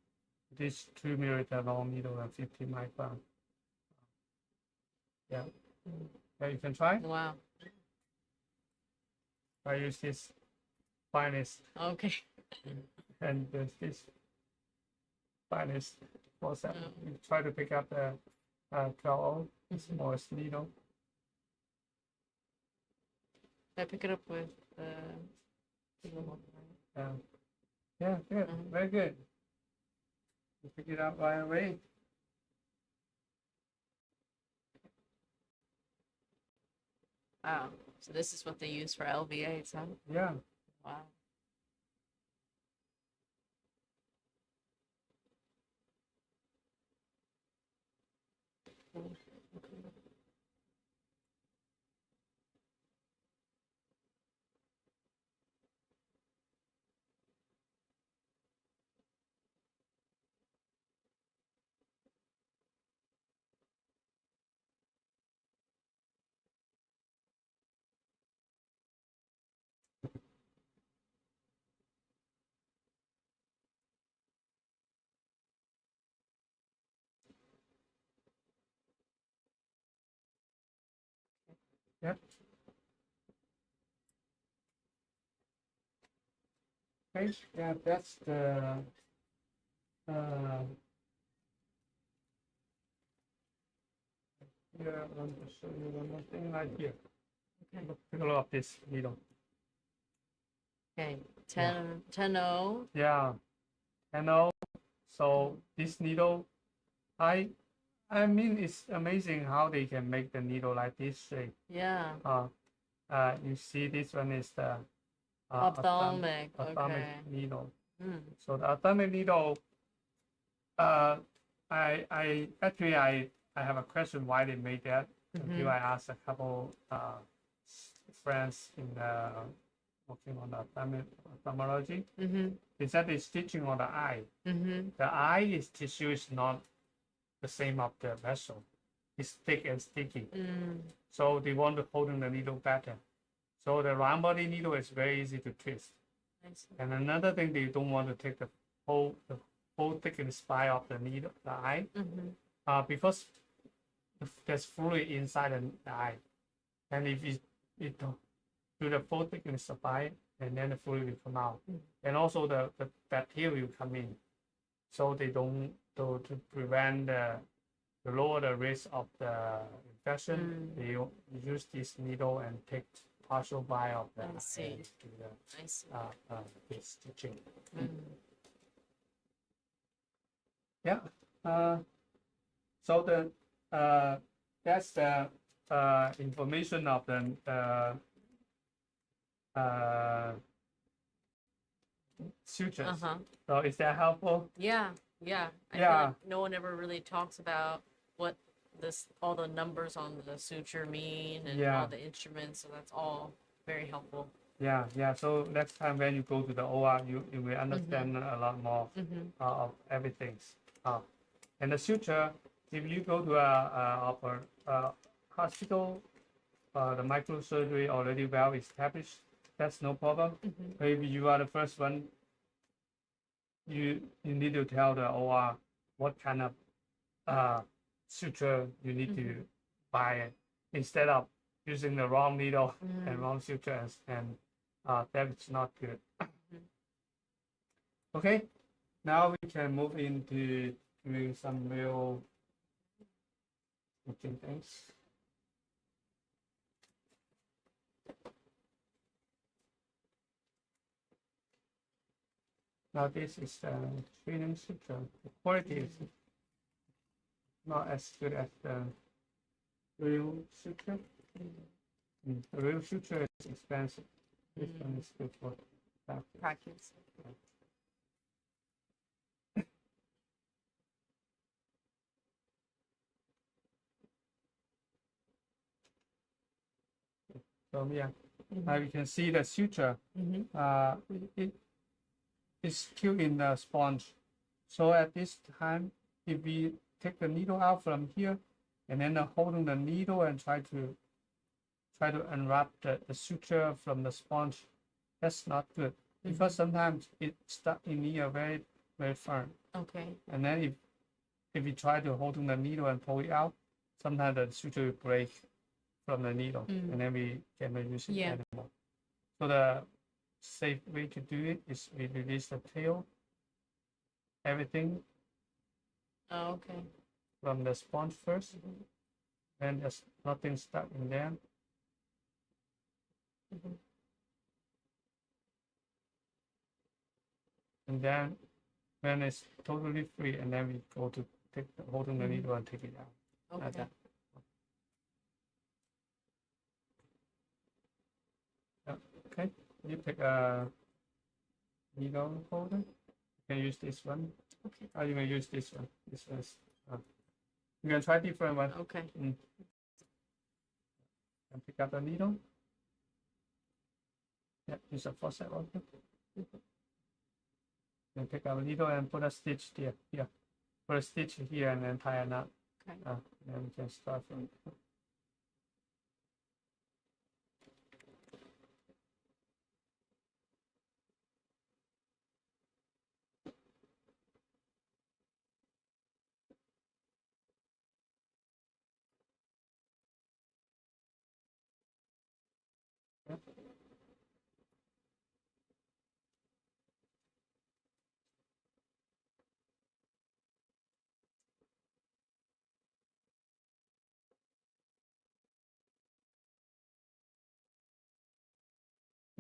This 2 millimeter long needle and 50 micron. Yeah. Yeah, you can try. Wow. I use this finest. Okay. And this finest for that. You try to pick up the 12O, the smallest needle. I pick it up with yeah, good. Very good. You pick it up right away. Wow. So this is what they use for LVAs, huh? Yeah. Wow. Yeah. Okay. Yeah, that's the yeah, I want to show you one more thing right here. Okay. Take a look at this needle. Okay. 10-0. Yeah, and now so this needle, I I mean it's amazing how they can make the needle like this shape. Yeah. You see this one is the Ophthalmic. ophthalmic Okay. needle. Mm. So the ophthalmic needle, I actually I have a question why they made that until I asked a couple friends in working on the ophthalmology. They said they're stitching on the eye. The eye is tissue is not the same of the vessel. It's thick and sticky. So they want to hold the needle better. So the round body needle is very easy to twist. And another thing, they don't want to take the whole thick and spine of the needle, the eye, because there's fluid inside the eye. And if you don't do the full thickness spine, and then the fluid will come out. And also the bacteria will come in. So they don't, to prevent to lower the risk of the infection, they use this needle and take partial bite of the eye to the stitching. Yeah. So the that's the information of the sutures. So is that helpful? Yeah. I feel like no one ever really talks about what all the numbers on the suture mean and all the instruments. So that's all very helpful. Yeah. So next time when you go to the OR, you will understand a lot more of everything. And the suture, if you go to a hospital, the microsurgery already well established, that's no problem. Maybe you are the first one, you need to tell the OR what kind of suture you need to buy instead of using the wrong needle and wrong suture, and that's not good. Okay, now we can move into doing some real teaching things. Now this is the training suture. The quality is not as good as the real suture. The real suture is expensive. This one is good for Practice. So yeah, now you can see the suture. It is still in the sponge. So at this time, if we take the needle out from here, and then holding the needle and try to unwrap the suture from the sponge, that's not good because sometimes it's stuck in here very very firm. Okay. And then if you try to hold the needle and pull it out, sometimes the suture will break from the needle, and then we cannot use it anymore. So the safe way to do it is we release the tail, everything from the sponge first, then there's nothing stuck in there. And then when it's totally free, and then we go to holding the needle and take it out. Like that. Okay, you pick a needle holder. You can use this one. Okay. Or you can use this one. This one's. You can try different one. Okay. And pick up the needle. Yeah, use a forceps one. And pick up a needle and put a stitch here. Put a stitch here and then tie a knot. Okay. Then we can start from.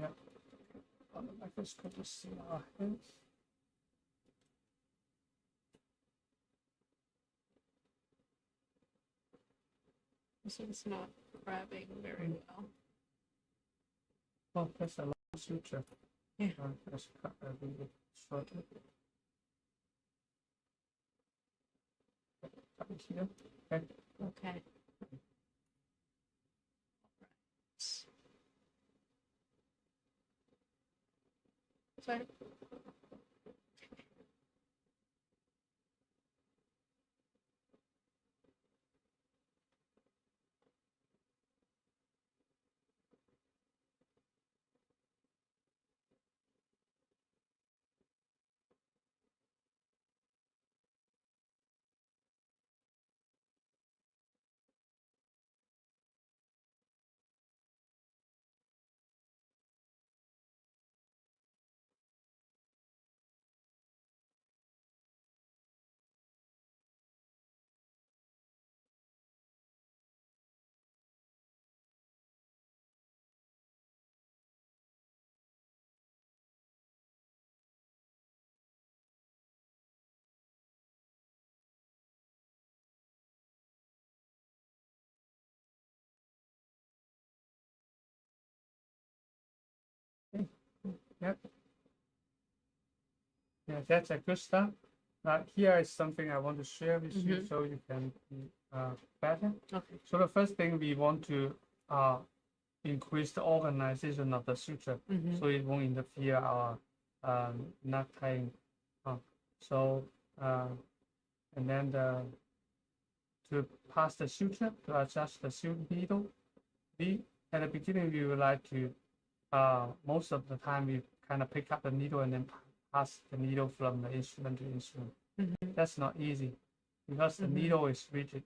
Yeah. On the microscope to see our hands. So it's not grabbing very well. Oh, that's a long suture. Yeah. Let's cut a little bit shorter. Cut it here. Okay. Okay. Sorry. Yep. Yeah, that's a good start. Here is something I want to share with you so you can be better. Okay. So the first thing we want to increase the organization of the suture so it won't interfere our knot tying. So and then to pass the suture, to adjust the needle, at the beginning we would like to most of the time we kind of pick up the needle and then pass the needle from the instrument to instrument. That's not easy because the needle is rigid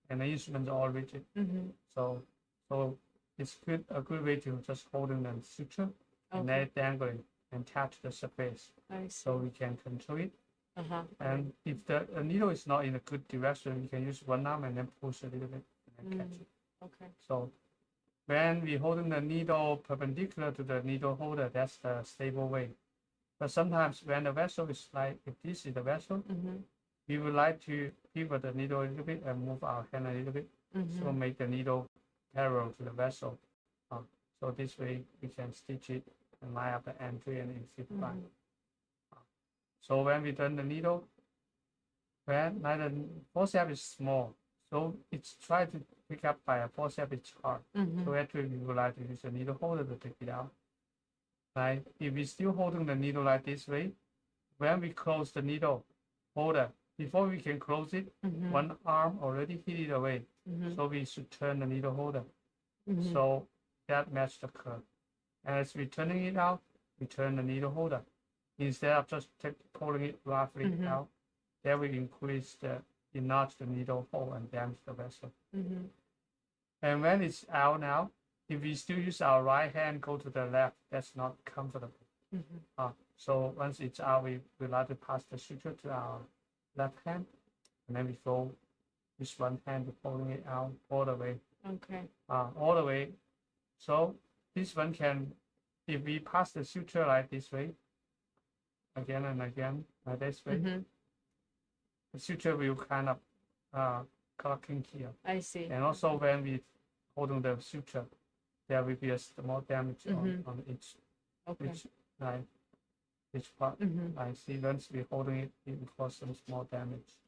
and the instruments are all rigid. So it's a good way to just holding the suture and then dangling and touch the surface so we can control it. And if the needle is not in a good direction, you can use one arm and then push a little bit and then catch it. Okay. So when we holding the needle perpendicular to the needle holder, that's the stable way. But sometimes when the vessel is like, if this is the vessel, we would like to pivot the needle a little bit and move our hand a little bit, so make the needle parallel to the vessel. So this way we can stitch it and line up the entry and exit line. So when we turn the needle, when the forceps is small, so it's try to pick up by a forceps it's hard. So actually we would like to use a needle holder to take it out. Right? If we're still holding the needle like this way, when we close the needle holder, before we can close it, one arm already hit it away. So we should turn the needle holder. So that matches the curve. And as we're turning it out, we turn the needle holder. Instead of just pulling it roughly out, that will increase enlarge the needle hole and damage the vessel. And when it's out now, if we still use our right hand, go to the left, that's not comfortable. So once it's out, we like to pass the suture to our left hand, and then we go use one hand to pulling it out all the way. Okay. All the way. So this one can, if we pass the suture like this way, again and again, like this way, the suture will kind of clocking here. I see. And also when we holding the suture, there will be a small damage on each line, each part. I see once we holding it, it will cause some small damage.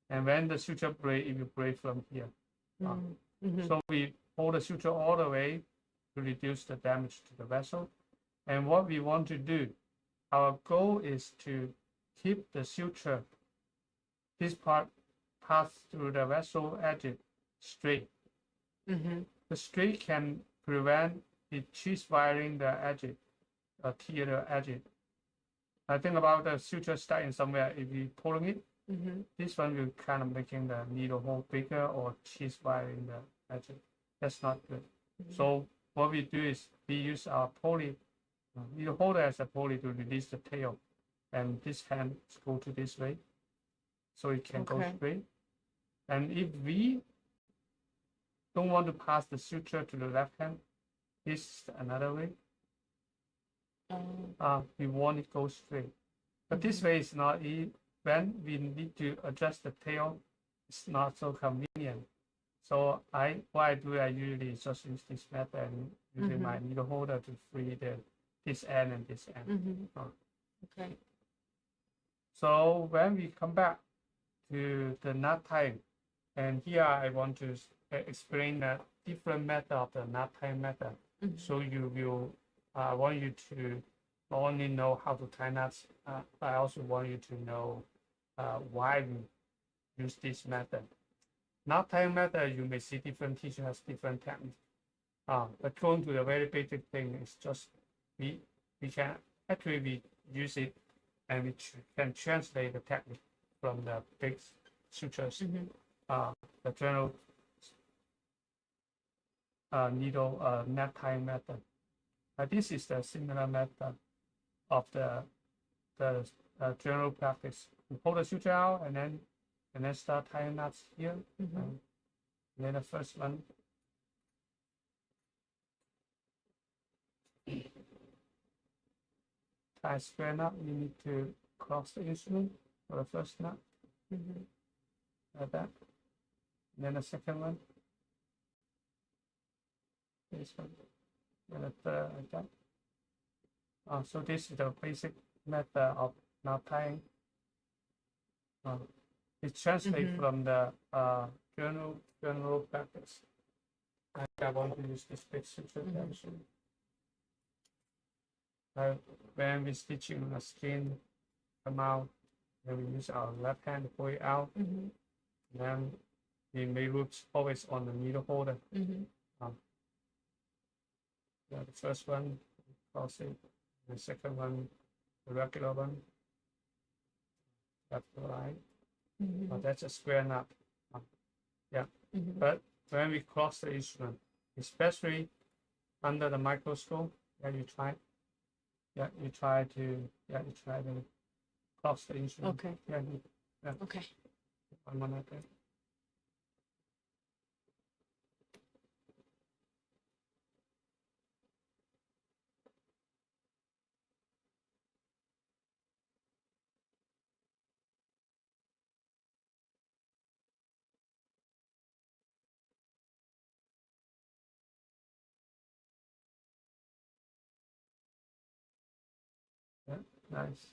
And when the suture break, it will break from here. So we hold the suture all the way to reduce the damage to the vessel. And what we want to do, our goal is to keep the suture, this part pass through the vessel edge straight. The straight can prevent it cheese wiring the edge, tear the edge. I think about the suture starting somewhere, if you pulling it, this one will kind of making the needle hole bigger or cheese wiring the edge. That's not good. So what we do is we use our pulley, needle holder as a pulley to release the tail, and this hand go to this way, so it can go straight. And if we don't want to pass the suture to the left hand, this is another way. We want it go straight. But this way is not when we need to adjust the tail, it's not so convenient. So what I do, I usually just use this method and using my needle holder to free this end and this end. Okay. So when we come back to the knot tying, and here I want to explain the different method of the knot tying method. So you will, I want you to not only know how to tie knots, I also want you to know why we use this method. Knot tying method, you may see different teachers has different techniques. But going to the very basic thing is just we can actually we use it and we can translate the technique from the big sutures, the general needle knot tying method. This is the similar method of the general practice. You pull the suture out and then start tying knots here. And then the first one. Tie square knot, you need to cross the instrument for the first knot, like that. And then the second one, this one, and the third, like that. So this is the basic method of knot tying. It translates from the general practice. I want to use this big suture actually. When we're stitching the skin come out, then we use our left hand to pull it out. And then we may look always on the needle holder. The first one, cross it. The second one, the regular one. That's the line. That's a square knot. But when we cross the instrument, especially under the microscope, you try to cross the instrument. Okay. Okay. One minute. Nice.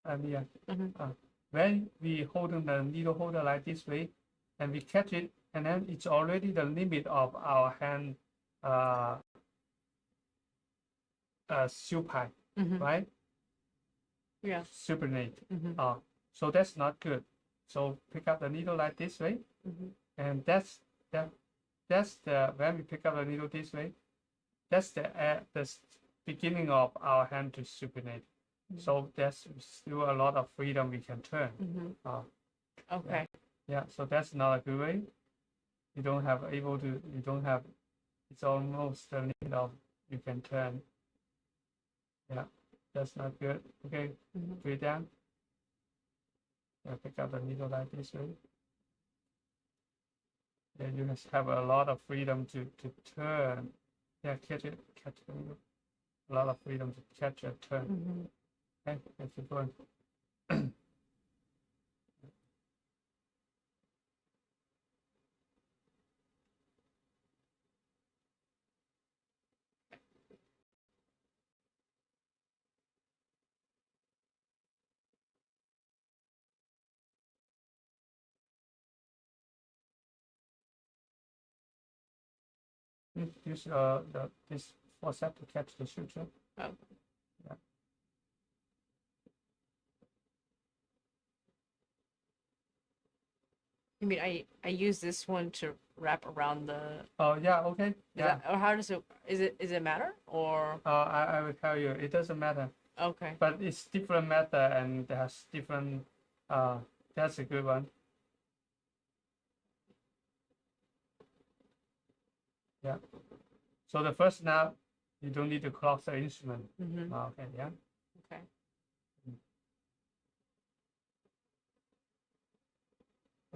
And when we holding the needle holder like this way, and we catch it, and then it's already the limit of our hand supine, right? Yeah. Supinate. So that's not good. So pick up the needle like this way, and that's the when we pick up the needle this way, that's the beginning of our hand to supinate. So there's still a lot of freedom we can turn. Okay. Yeah. So that's not a good way. You don't have. It's almost the limit of you can turn. Yeah, that's not good. Okay, put it down. Pick up the needle like this way. And you have a lot of freedom to turn. Yeah, catch the needle. A lot of freedom to catch a turn. Okay, let's keep going. Use this forceps to catch the suture. Oh. Yeah. You mean I use this one to wrap around the? Oh yeah, okay. Yeah. Or how does it? Is it matter or? I will tell you. It doesn't matter. Okay. But it's different method and there's different. That's a good one. Yeah. So the first knot, you don't need to cross the instrument. Mm-hmm. Okay, yeah. Okay.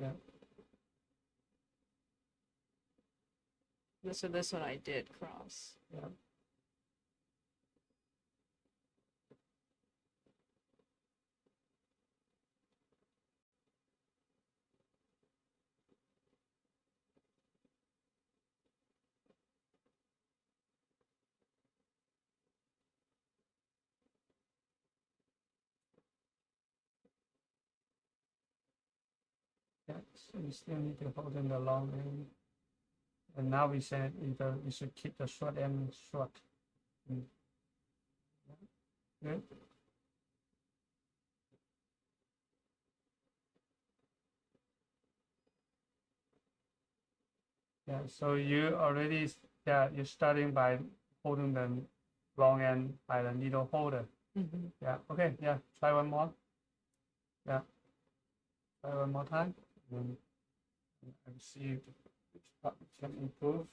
Yeah. So this one I did cross. Yeah. Yeah. So you still need to hold in the long end. And now we said either we should keep the short end short. Mm. Yeah. Good. Yeah. So you already, yeah, you're starting by holding the long end by the needle holder. Mm-hmm. Yeah. Okay. Yeah. Try one more. Yeah. Try one more time. And see which part you can improve.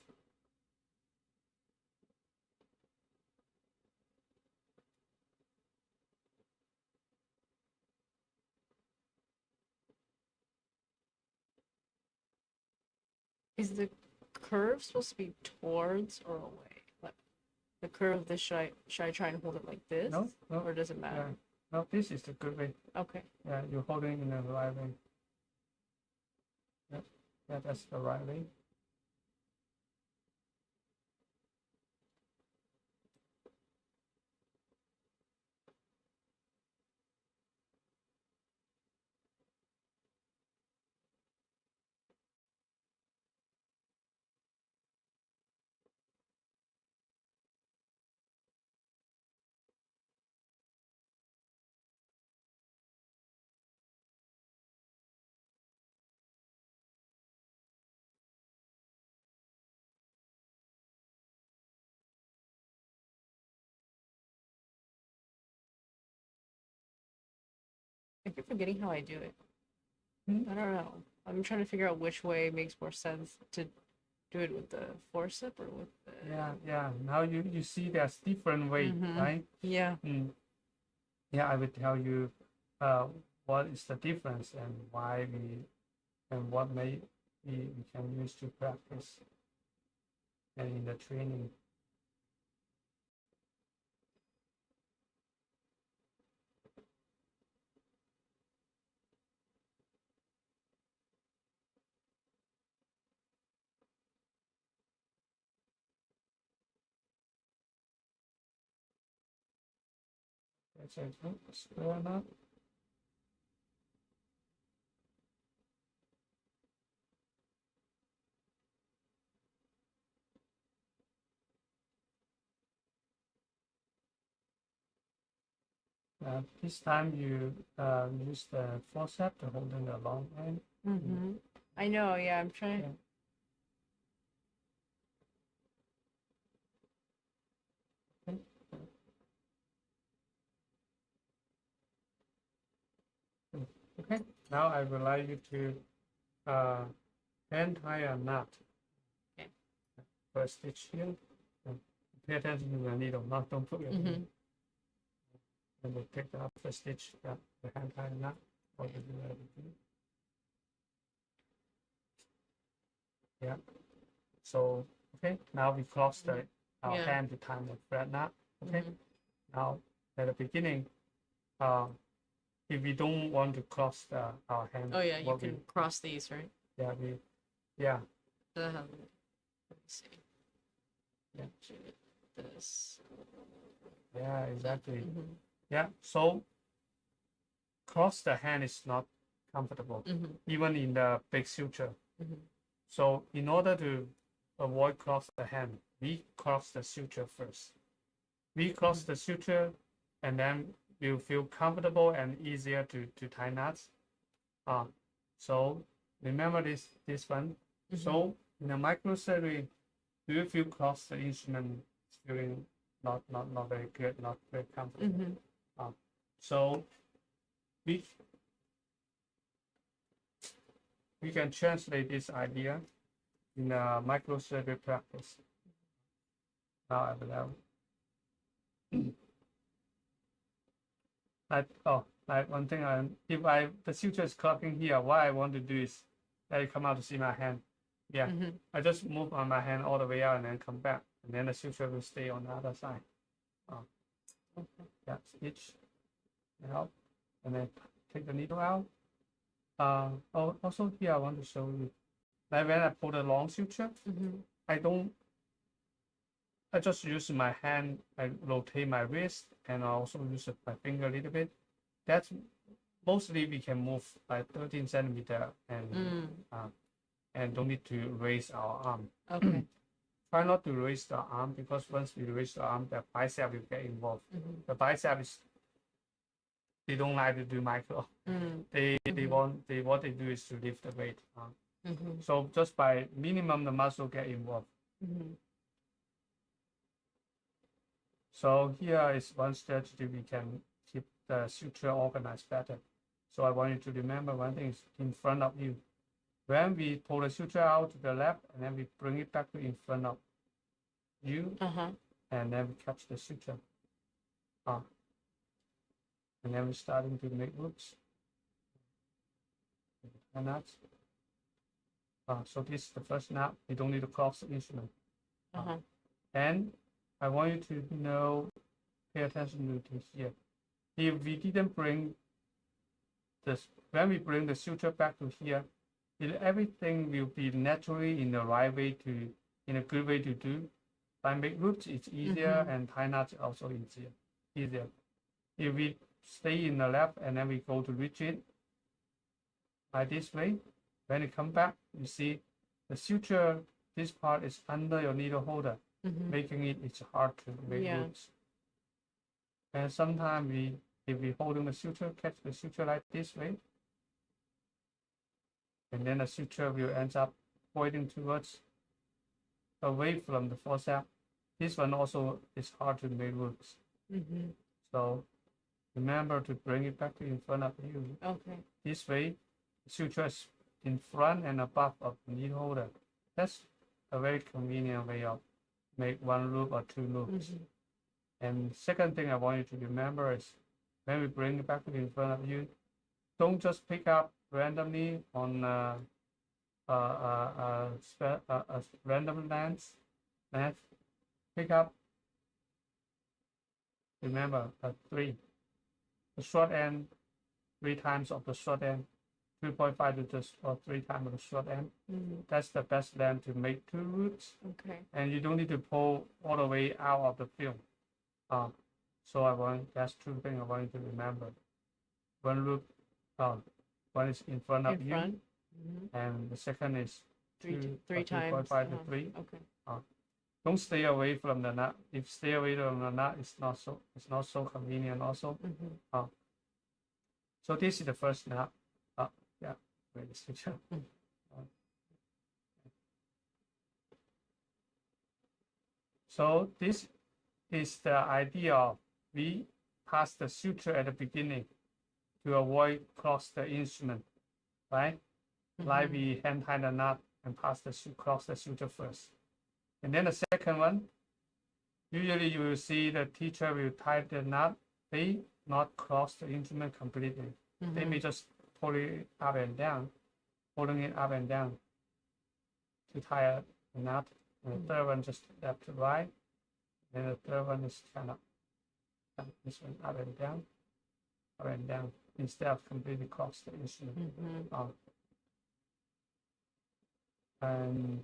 Is the curve supposed to be towards or away? Like the curve of this, should I try and hold it like this? No, no. Or does it matter? Yeah. No, this is the good way. Okay. Yeah, you're holding in the right way. Yeah, yeah, that's the right way. I keep forgetting how I do it. Hmm? I don't know. I'm trying to figure out which way makes more sense to do it with the forceps or with the. Yeah, yeah. Now you see there's different way, right? Yeah. Mm. Yeah, I will tell you what is the difference and why we and what may we can use to practice and in the training. That's a square knot. This time you use the forceps to hold in the long end. Mm-hmm. I know. Yeah, I'm trying. Yeah. Okay, now I would like you to hand tie a knot. Okay. First stitch here. Pay attention to the needle, not don't put it Mm-hmm. in. And we pick up the stitch, the hand tie knot. What we do everything. Yeah. So okay, now we cross our hand to tie the thread knot. Okay. Now at the beginning, if we don't want to cross our hand. Oh yeah, you can cross these, right? Yeah, yeah. Let me see. Yeah. This. Yeah, exactly. Mm-hmm. Yeah, so cross the hand is not comfortable, even in the big suture. So in order to avoid cross the hand, we cross the suture first. We cross the suture, and then you feel comfortable and easier to tie knots. So remember this one. So in the microsurgery, do you feel cross the instrument feeling not very good, not very comfortable? So we can translate this idea in microsurgery practice. Now I will have like one thing, if the suture is clocking here, what I want to do is let it come out to see my hand. Yeah, I just move on my hand all the way out and then come back, and then the suture will stay on the other side. Yeah, stitch, out, and then take the needle out. Also here I want to show you, like when I pull the long suture, I just use my hand, I rotate my wrist, and I also use my finger a little bit. That's mostly we can move by 13 centimeter and don't need to raise our arm. Okay. Try not to raise the arm, because once we raise the arm, the bicep will get involved. The bicep is, they don't like to do micro. They what they do is to lift the weight. So just by minimum, the muscle get involved. So here is one strategy we can keep the suture organized better. So I want you to remember one thing is in front of you. When we pull the suture out to the left, and then we bring it back to in front of you, and then we catch the suture. And then we're starting to make loops. And that's so this is the first knot. You don't need to cross the instrument. And I want you to know, pay attention to this here. If we didn't bring this, when we bring the suture back to here, everything will be naturally in the right way to, in a good way to do. By make loops, it's easier, and tie knots also easier. If we stay in the left and then we go to rigid, like this way, when you come back, you see the suture, this part is under your needle holder, making it's hard to make loops. And sometimes if we holding the suture, catch the suture like this way, and then the suture will end up pointing towards, away from the forceps. This one also is hard to make loops. So remember to bring it back to in front of you. Okay. This way, suture is in front and above of the needle holder. That's a very convenient way of make one loop or two loops. And second thing I want you to remember is when we bring it back to in front of you, don't just pick up randomly on a random length. Pick up, remember, 3. The short end, 3 times of the short end, 2.5 to just or 3 times of the short end. That's the best length to make 2 roots. Okay. And you don't need to pull all the way out of the film. So that's 2 things I want you to remember. One loop, one is in front of you, and the second is 3 times 2.5 to 3. Okay. Don't stay away from the knot. If stay away from the knot, it's not so convenient also. So this is the first knot. Yeah, wait a second. So this is the idea of we pass the suture at the beginning to avoid cross the instrument, right? Like we hand tie the knot and cross the suture first. And then the second one, usually you will see the teacher will tie the knot. They not cross the instrument completely. They may just pull it up and down, pulling it up and down to tie a knot. And the third one just left to right. And the third one is kind of this one up and down, instead of completely cross the instrument. And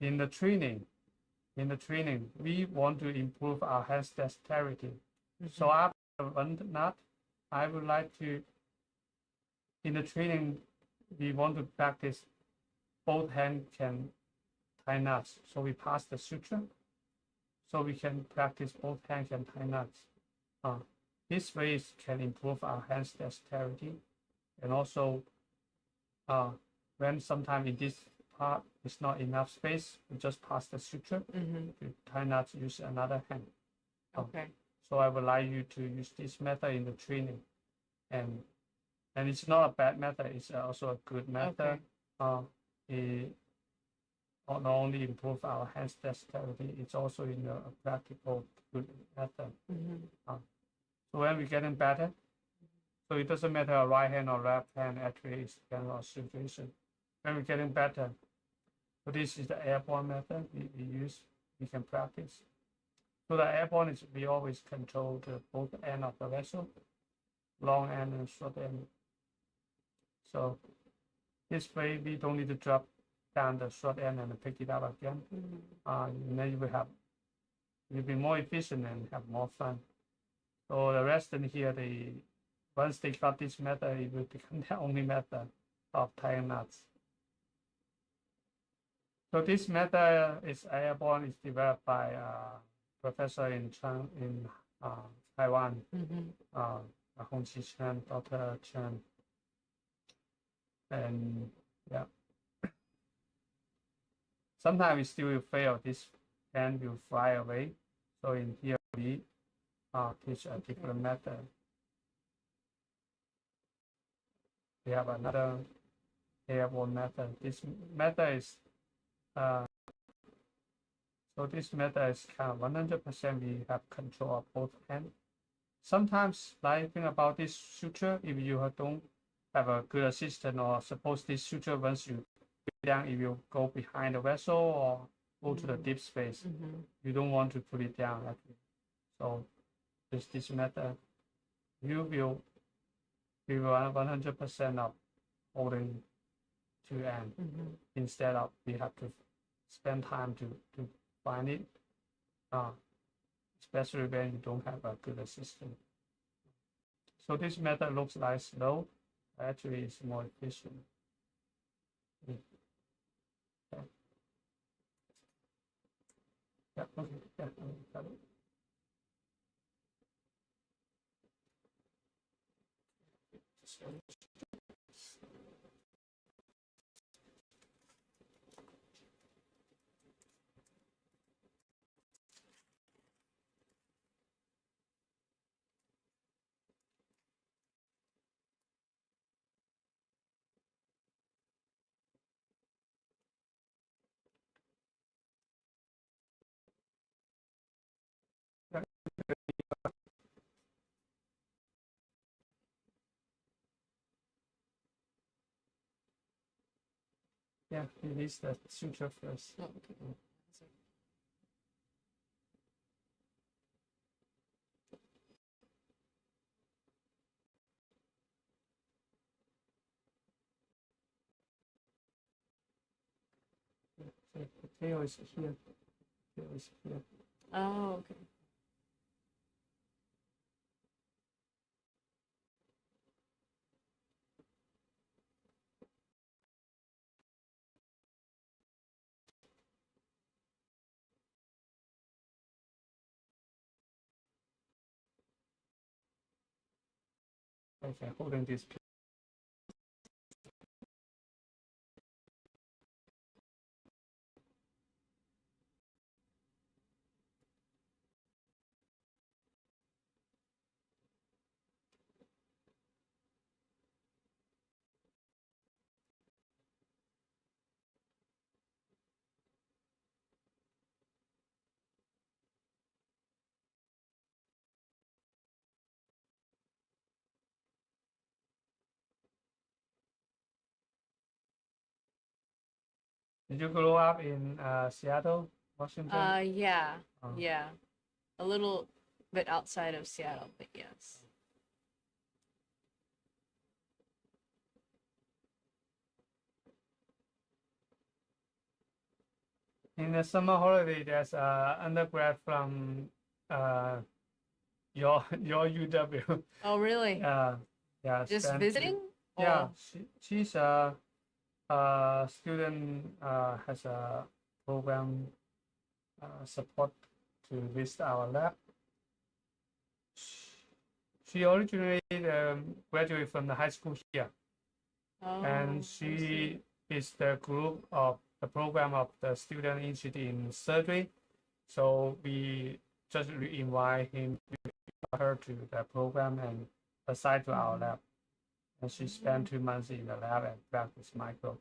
in the training, we want to improve our hand dexterity. So after one knot, I would like to, in the training, we want to practice both hands can tie knots. So we pass the suture, so we can practice both hands can tie knots. This way can improve our hand dexterity, and also when sometimes in this part is not enough space, we just pass the suture to tie knots, use another hand. Okay. So I would like you to use this method in the training, and it's not a bad method. It's also a good method. not only improve our hands dexterity, it's also in a practical good method. So when we're getting better, so it doesn't matter right hand or left hand, actually it's depends on situation. When we're getting better, so this is the airborne method we use, we can practice. So the airborne is we always control the both end of the vessel, long end and short end. So this way we don't need to drop down the short end and pick it up again. And then you'll be more efficient and have more fun. So the resident here, once they got this method, it will become the only method of tying knots. So this method is airborne, is developed by a professor in Taiwan, Hong Chi Chen, Dr. Chen. And yeah, sometimes we still will fail. This pen will fly away. So in here we teach a different method. We have another airborne method. This method is so this method is kind of 100% we have control of both hands. Sometimes, like think about this suture, if you don't have a good assistant, or suppose this suture once you put down, if you go behind the vessel or go to the deep space, you don't want to put it down actually. So with this method, you will be 100% of holding to end instead of we have to spend time to find it, especially when you don't have a good assistant. So this method looks like slow, actually it's more efficient. Okay. Yeah, okay. Yeah, got it. Yeah, release the suture first. Oh, okay. So the tail is here. Tail is here. Oh, okay. Okay, holding this. Did you grow up in Seattle, Washington? Yeah, yeah. A little bit outside of Seattle, but yes. In the summer holiday, there's undergrad from your UW. Oh, really? Yeah. Just visiting? Yeah, Or- she's student has a program support to visit our lab. She originally graduated from the high school here, Oh, and I she see. is the group of the program of the student interested in surgery. So we just invite her to the program and assign to our lab. And she spent 2 months in the lab and practice micro.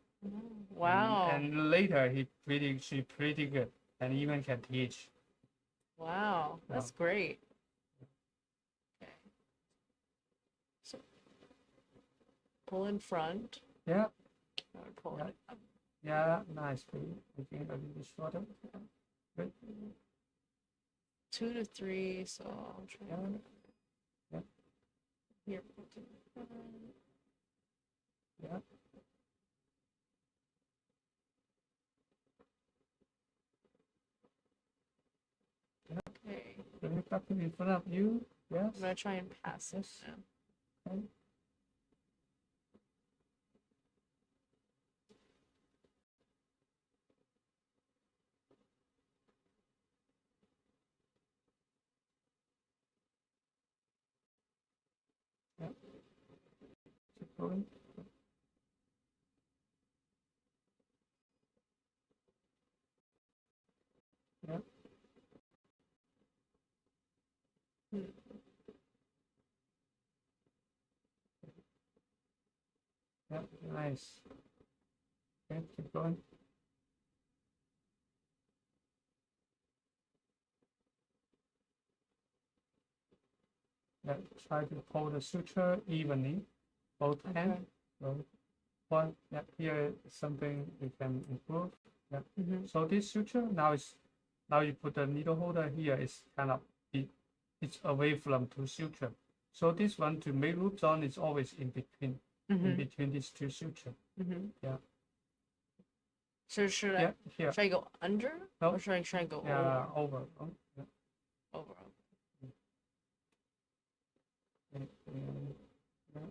Wow. And later she pretty good and even can teach. Wow. That's great. Okay. So pull in front. Yeah. Pull Yeah. it up. Yeah, nice. Making it a little shorter. Good. 2 to 3, so I'll try Yeah. here. Yeah. Okay. Bring it back in front of you. Yes. I'm gonna try and pass it now. Okay. Yeah. Keep going. Yeah. Yeah. Nice. Okay. Keep going. Yeah. Try to pull the suture evenly, both hands. So one. Yeah. Here is something we can improve. Yeah. So this suture now you put the needle holder here is kind of it's away from two suture. So this one to make loop zone is always in between these two suture. Yeah. So should Yeah. Here. I go under No. or should I go Yeah. Over. Oh, yeah. over? Yeah. Yeah. Yeah.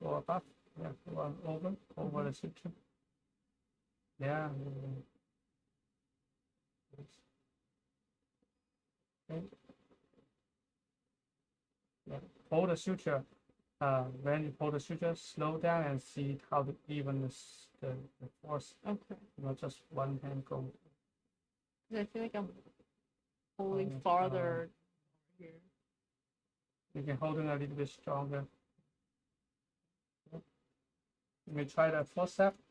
Go above. Yeah. Go on over the suture. Yeah. Okay. Yeah. Hold the suture. When you pull the suture, slow down and see how to even the force. Okay. Not just one hand go. I feel like I'm pulling farther here. You can hold it a little bit stronger. You may try the forceps.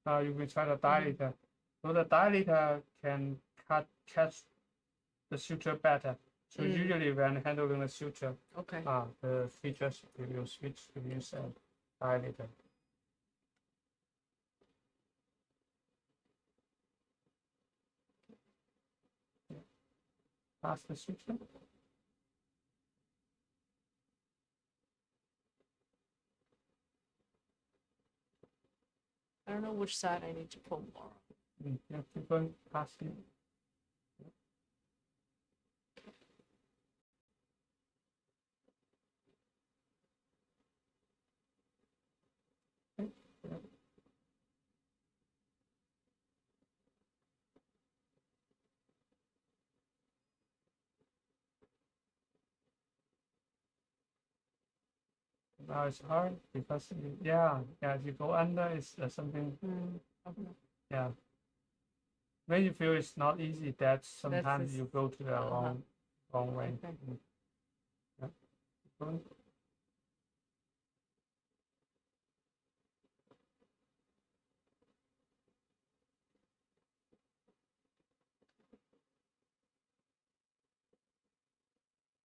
You may try the dilator. So the dilator can catch the suture better. So usually when handling the suture, Okay. the features will switch to use a dilator. Pass the suture. I don't know which side I need to pull more. Yeah, keep going past it. Now it's hard because if you go under, it's something. Okay. Yeah. When you feel it's not easy, that sometimes you go to the wrong way. Okay. Yeah. Going.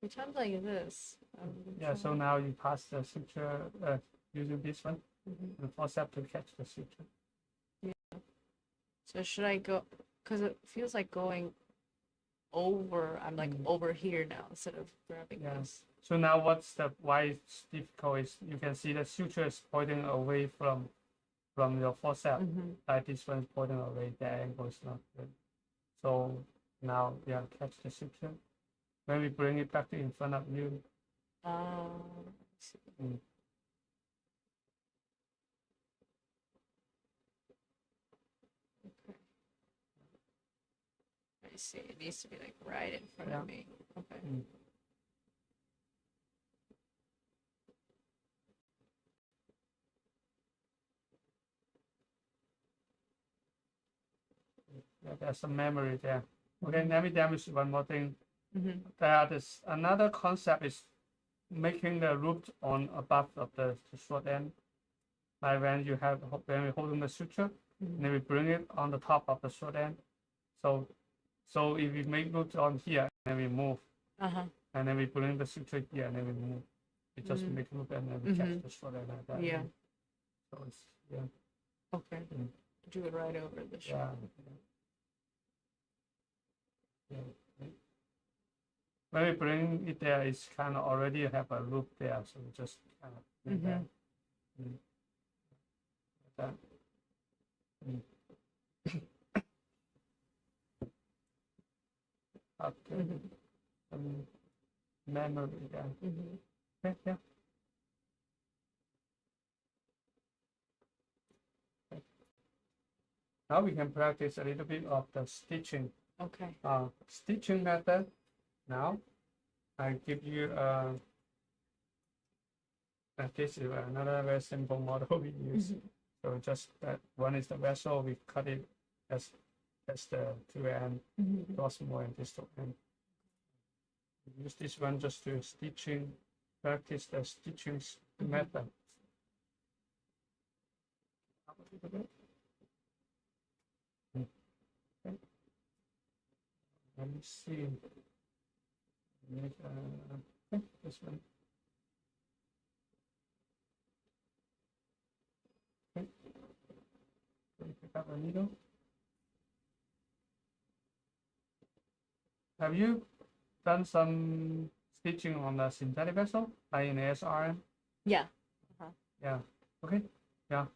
Sometimes like this. Yeah, so now you pass the suture using this one, the forceps to catch the suture. Yeah. So should I go? Because it feels like going over. I'm like over here now instead of grabbing this. So now why it's difficult is you can see the suture is pointing away from your forceps. Like this one is pointing away, the angle is not good. So now catch the suture. When we bring it back in front of you. Okay. I see. It needs to be like right in front of me. Okay. Yeah, there's some memory there. Okay, let me demonstrate one more thing. Mm-hmm. That is another concept is making the root on above of the short end. Like when we're holding the suture, then we bring it on the top of the short end. So if we make root on here, then we move, and then we bring the suture here, and then we move. We just make root and then we catch the short end like that. Yeah. So it's Okay. Do it right over the shoulder. Yeah. When we bring it there, it's kind of already have a loop there, so we just kind of bring that. Like that. Okay. Memory again. Okay, yeah. Okay. Now we can practice a little bit of the stitching. Okay. Stitching method. Now I give you this is another very simple model we use. So just that one is the vessel, we cut it as the two end, proximal and distal end. Use this one just to stitching, practice the stitching method. Okay. Let me see. Okay, this one. Okay. Pick up a needle. Have you done some stitching on the synthetic vessel, like in the SRM? Yeah. Yeah. Okay. Yeah.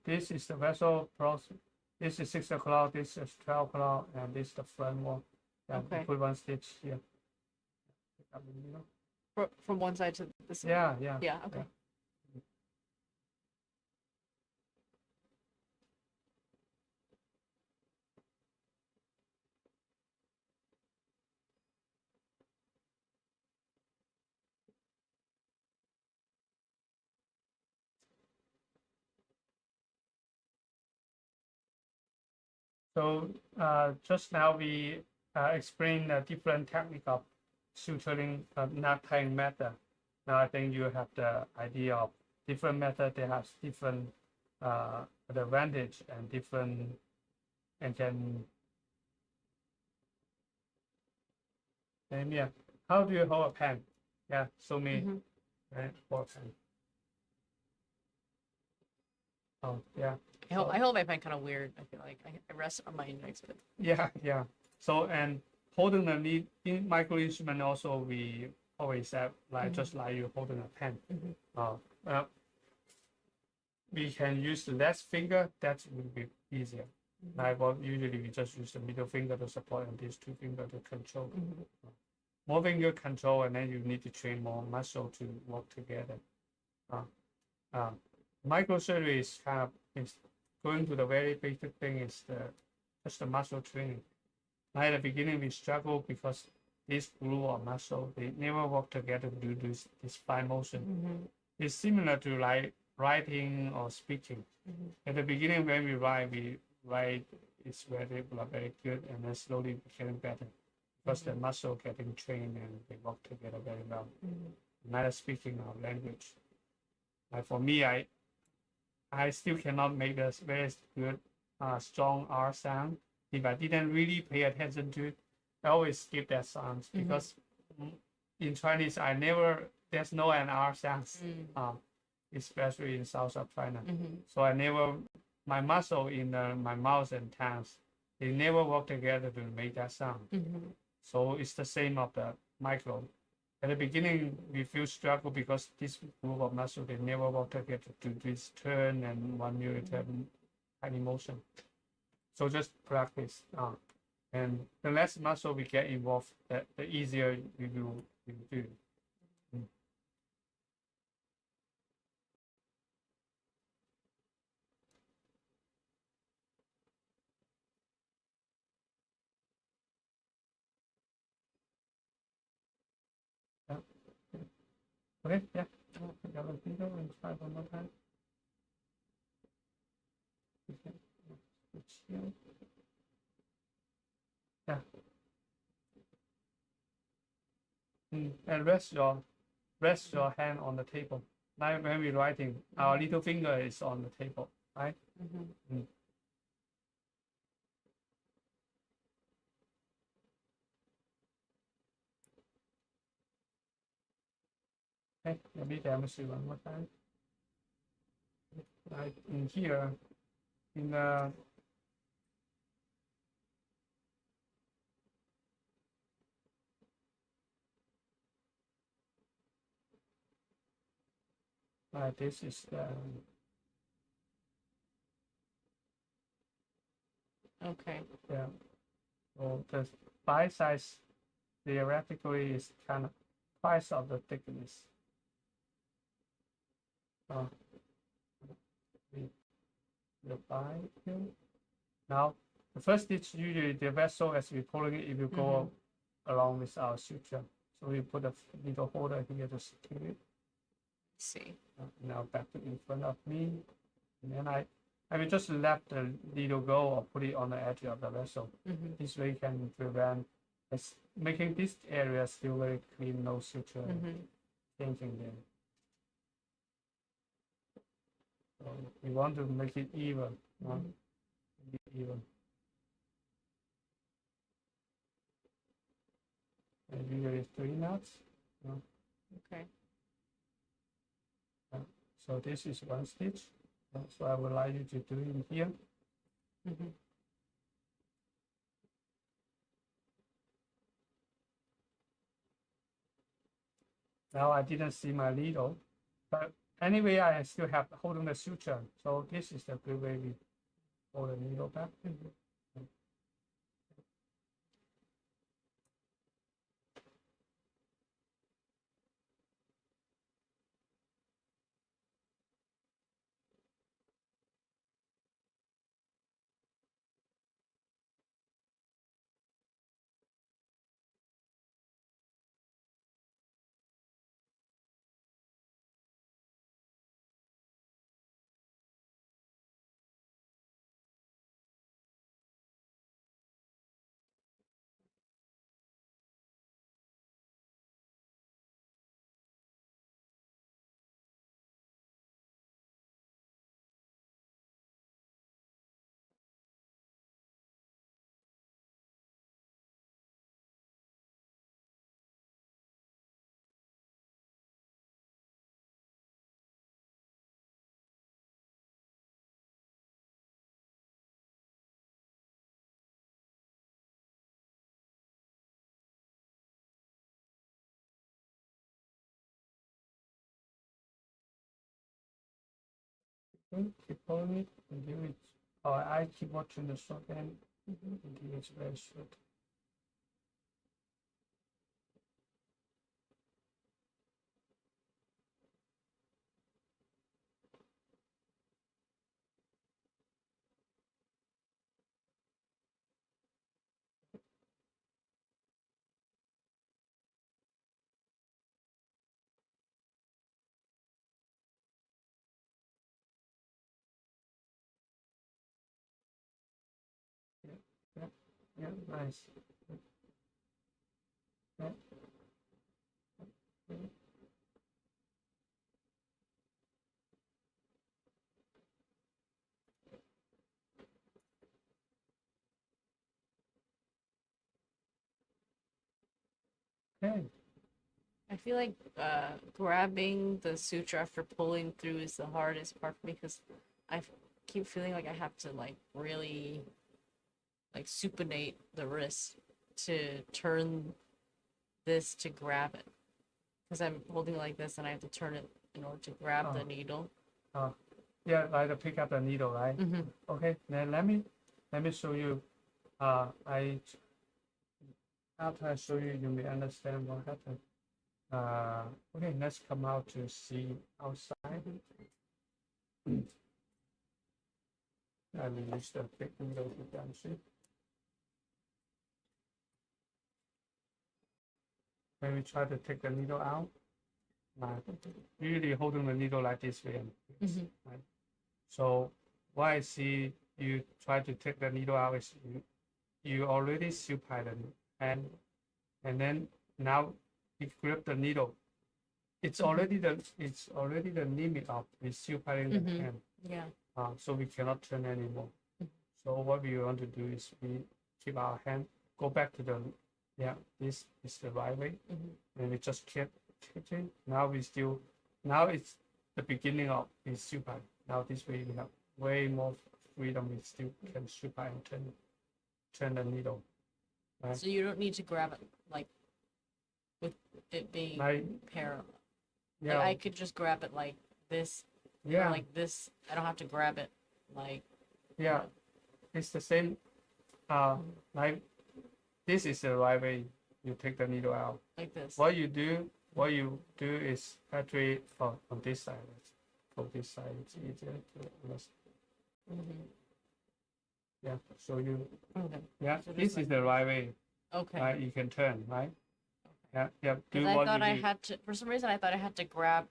This is the vessel process. This is 6 o'clock. This is 12 o'clock, and this is the front wall. Yeah. Okay. You put one stitch here. Pick up the needle. From one side to the side. Yeah. Yeah. Yeah. Okay. Yeah. So just now we explained a different technique of suturing knot tying method. Now I think you have the idea of different method. They have different advantage and different and can. Yeah. How do you hold a pen? Yeah. Show me. Right. Hold a pen. Oh yeah. I hold my pen kind of weird. I feel like I rest on my index, but yeah. So and holding the lead in micro instrument also we always have like just like you holding a pen. We can use the less finger. That will be easier. Like what usually we just use the middle finger to support and these two fingers to control. More finger control, and then you need to train more muscle to work together. Microsurgery is kind of going to the very basic thing is just the muscle training. Like at the beginning we struggle because this group of muscle they never work together to do this fine motion. It's similar to like writing or speaking. At the beginning when we write it's very good, and then slowly getting better because the muscle getting trained and they work together very well. Matter speaking our language. Like for me, I still cannot make a very good strong R sound. If I didn't really pay attention to it, I always skip that sound because in Chinese there's no an R sounds, especially in south of China. So my muscle in my mouth and tongues, they never work together to make that sound. So it's the same of the micro. At the beginning, we feel struggle because this group of muscle they never work together to do this turn and one unit tiny motion. So just practice, and the less muscle we get involved, the easier you do. Yeah. Okay, yeah. Pick up a needle and try one more time. Okay. Yeah. And rest your hand on the table. Now when we're writing, our little finger is on the table, right? Okay, let me demonstrate one more time. Like in here, in the this is the Okay. yeah. So the bite size theoretically is kind of twice of the thickness. So the bite here. Now the first stitch usually the vessel as we're pulling it, it will go along with our suture. So we put a little holder here to secure it. See. Now back to in front of me, and then I will just let the needle go or put it on the edge of the vessel. This way can prevent making this area still very clean, no suture changing there. So we want to make it even, even. And usually 3 knots. Okay. So this is one stitch. So I would like you to do it here. Now I didn't see my needle, but anyway, I still have holding the suture. So this is the good way we hold the needle back. Okay, keep holding it and give it. I keep watching the short end and give it very short. Yeah, nice. Yeah. Okay. I feel like grabbing the suture after pulling through is the hardest part for me because keep feeling like I have to like really like supinate the wrist to turn this to grab it because I'm holding like this and I have to turn it in order to grab the needle. Yeah, like to pick up the needle, right? Okay, then let me show you. After I show you, you may understand what happened. Okay, let's come out to see outside. I will use the big window to demonstrate. When we try to take the needle out, usually holding the needle like this way. Right? So what I see you try to take the needle out is you already supine the hand, and then now grip the needle, it's already the limit of the supine the hand. Yeah. So we cannot turn anymore. So what we want to do is we keep our hand, go back to the, this is the right way, and we just keep it. Now it's the beginning of the supine. Now this way we have way more freedom. We still can supine and turn the needle. Right? So you don't need to grab it like with it being parallel. Yeah. Like I could just grab it like this. Yeah. Or like this. I don't have to grab it like. Yeah. It's the same. Like this is the right way. You take the needle out. Like this. What you do is actually on this side. For this side, it's easier to understand. Yeah. So you. Okay. Yeah. So This is the right way. Okay. Right. You can turn. Right. Yeah. Yeah. Because I thought I had to. For some reason, I thought I had to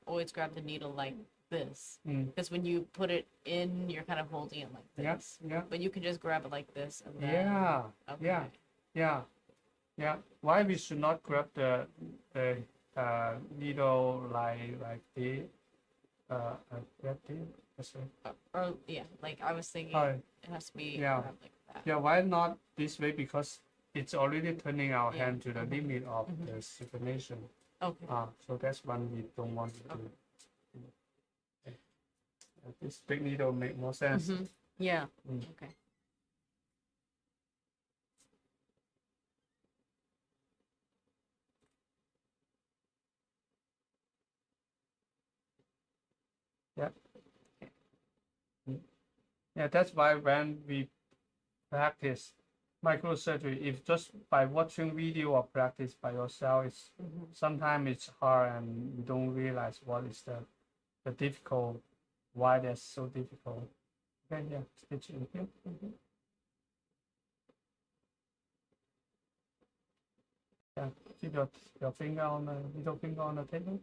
always grab the needle like this. Because when you put it in, you're kind of holding it like this. Yeah. But you can just grab it like this and then. Yeah. Okay. Yeah. Why we should not grab the needle like the Or yeah, like I was thinking, Right. it has to be Yeah. grabbed like that. Yeah, why not this way? Because it's already turning our Yeah. hand to the limit of the supination. Okay. So that's one we don't want to do. This big needle make more sense. Yeah. Mm. Okay. Yeah, that's why when we practice microsurgery, if just by watching video or practice by yourself, it's sometimes it's hard and you don't realize what is the difficult, why that's so difficult. Okay, yeah, stitch in here. Yeah, keep your finger on the little finger on the table.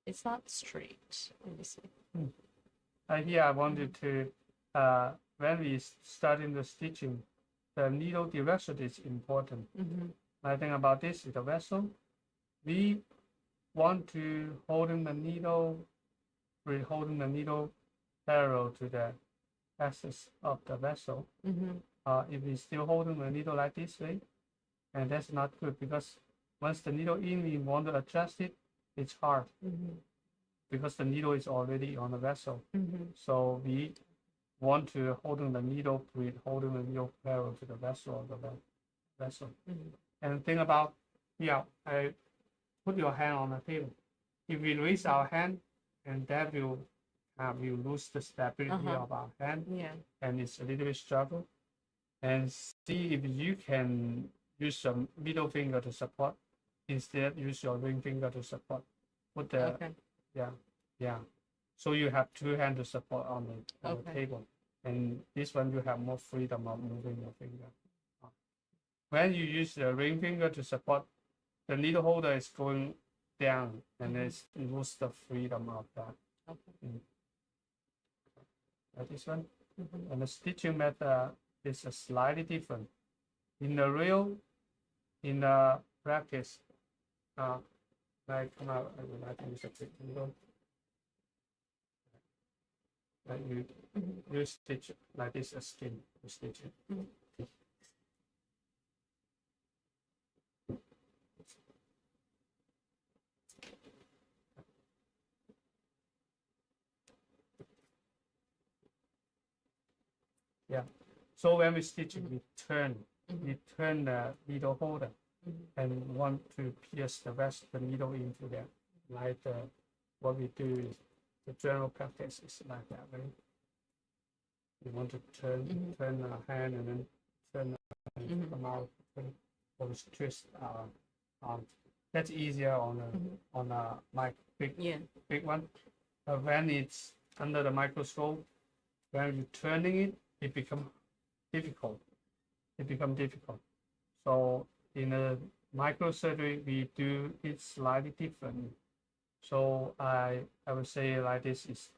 It's not straight. Let me see. Here I wanted to, when we starting the stitching, the needle direction is important. I think about this is the vessel. We want to holding the needle parallel to the axis of the vessel. If we still holding the needle like this way, and that's not good because once the needle in, we want to adjust it, it's hard because the needle is already on the vessel. So we want to holding the needle parallel to the vessel of the vessel. And think about, I put your hand on the table. If we raise our hand, and that will lose the stability of our hand, and it's a little bit struggle. And see if you can use your middle finger to support. Instead, use your ring finger to support. Put the So you have two hands to support on the table, and this one you have more freedom of moving your finger. When you use the ring finger to support, the needle holder is going down, and it loses the freedom of that. Like this one, and the stitching method is slightly different. In the practice, like I can use a quick needle. Like you stitch like this, a skin, you stitch it. Yeah. So when we stitch it, we turn the needle holder and want to pierce the needle into there. Like what we do is the general practice is like that, right? We want to turn our hand and then turn the hand come out, or twist our arm. That's easier on my big one. But when it's under the microscope, when you're turning it, it becomes difficult. So in a microsurgery, we do it slightly differently. So I would say like this is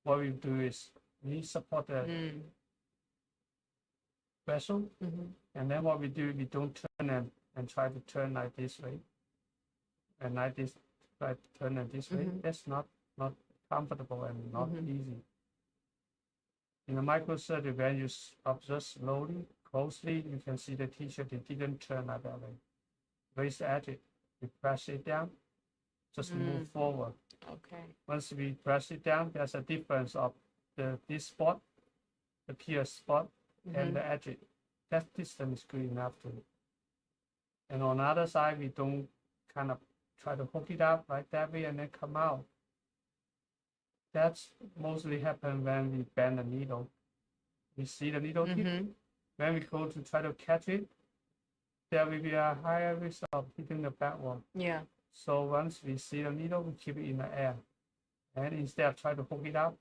what we do is we support the vessel, and then what we do, we don't turn and try to turn like this way, and like this, try to turn it this way. That's not comfortable and not easy. In the microsurgery, when you observe slowly, closely, you can see the tissue, they didn't turn like that way. Raise the edge, you press it down, just move forward. Okay. Once we press it down, there's a difference of this spot, the pierce spot, and the edge. That distance is good enough to. And on the other side, we don't kind of try to hook it up like that way and then come out. That's mostly happen when we bend the needle. We see the needle tip. When we go to try to catch it, there will be a higher risk of hitting the back wall. Yeah. So once we see the needle, we keep it in the air. And instead of trying to hook it up,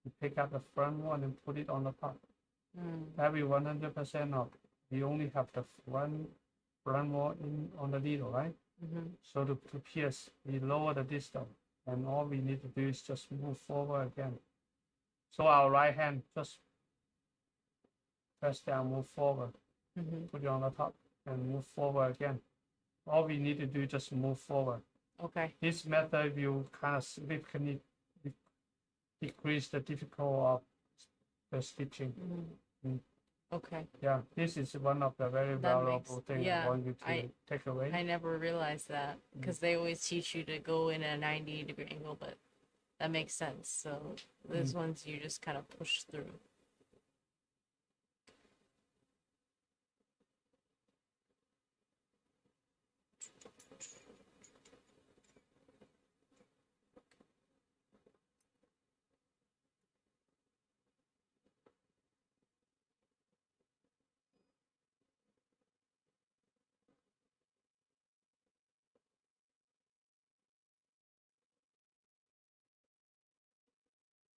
we pick up the front one and put it on the top. That will 100% of. We only have the front wall on the needle, right? So to pierce, we lower the distance. And all we need to do is just move forward again. So our right hand just press down, move forward, put it on the top, and move forward again. All we need to do is just move forward. Okay. This method will kind of significantly decrease the difficulty of the stitching. Okay. Yeah, this is one of the very valuable things I want you to take away. I never realized that because they always teach you to go in a 90-degree angle, but that makes sense. So this one's you just kind of push through.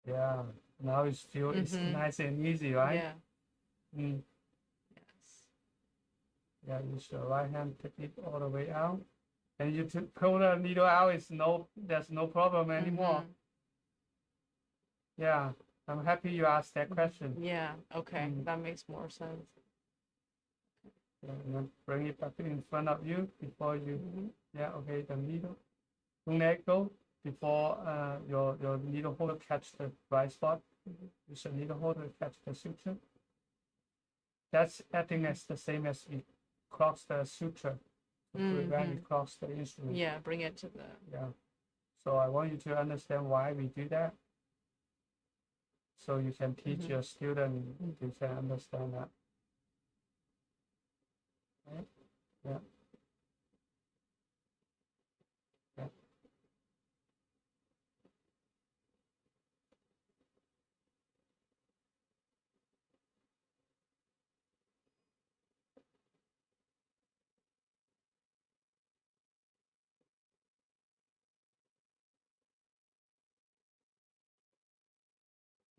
Yeah, now it's nice and easy, right? Yeah. Yes. Yeah, use your right hand, take it all the way out. And you pull the needle out, there's no problem anymore. Yeah, I'm happy you asked that question. Yeah, okay, that makes more sense. Yeah, and then bring it back in front of you before you, okay, the needle. Don't let it go before your needle holder catch the right spot. Use a needle holder to catch the suture. That's acting as the same as we cross the suture to prevent we cross the instrument. Yeah, bring it to the. Yeah. So I want you to understand why we do that. So you can teach your student, you can understand that. Right? Yeah. Yeah.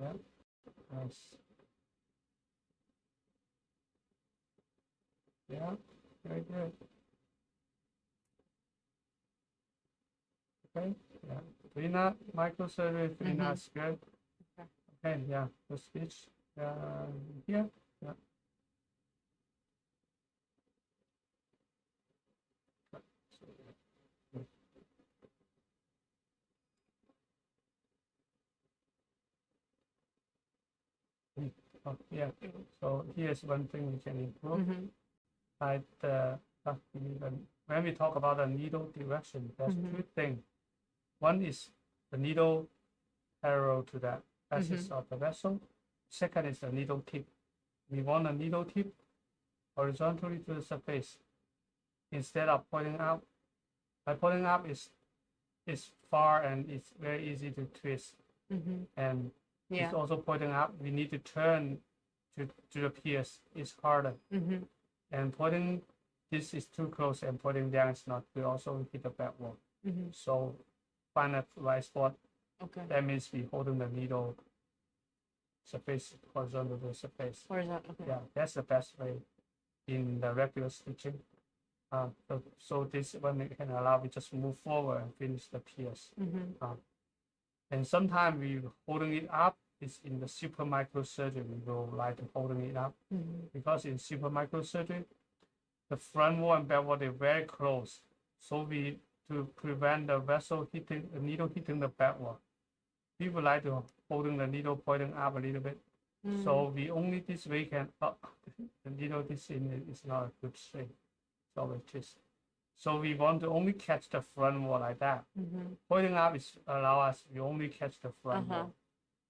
Yeah. Nice. Yeah. Very good. Okay. Yeah. 3 knot microsurgery, 3 knot good. Okay. Yeah. The speech. Here. Yeah. Oh, yeah. So here's one thing we can improve. Like when we talk about the needle direction, there's 2 things. One is the needle parallel to the axis of the vessel. Second is the needle tip. We want a needle tip horizontally to the surface instead of pointing up. By pointing up is far and it's very easy to twist. And it's also pointing up. We need to turn to the pierce. It's harder. And pointing this is too close and pointing down is not. We also hit the back wall. So find a right spot. Okay. That means we holding the needle surface horizontal to the surface. Horizontal. Okay. Yeah, that's the best way. in the regular stitching. So this one can allow me just move forward and finish the pierce. And sometimes we holding it up is in the super microsurgery. We go like holding it up because in super microsurgery, the front wall and back wall they're very close. So we to prevent the vessel hitting the needle hitting the back wall. We would like to holding the needle pointing up a little bit. So we only this way can the needle this in is not a good shape. So it is. So we want to only catch the front wall like that. Pointing up is allow us we only catch the front wall.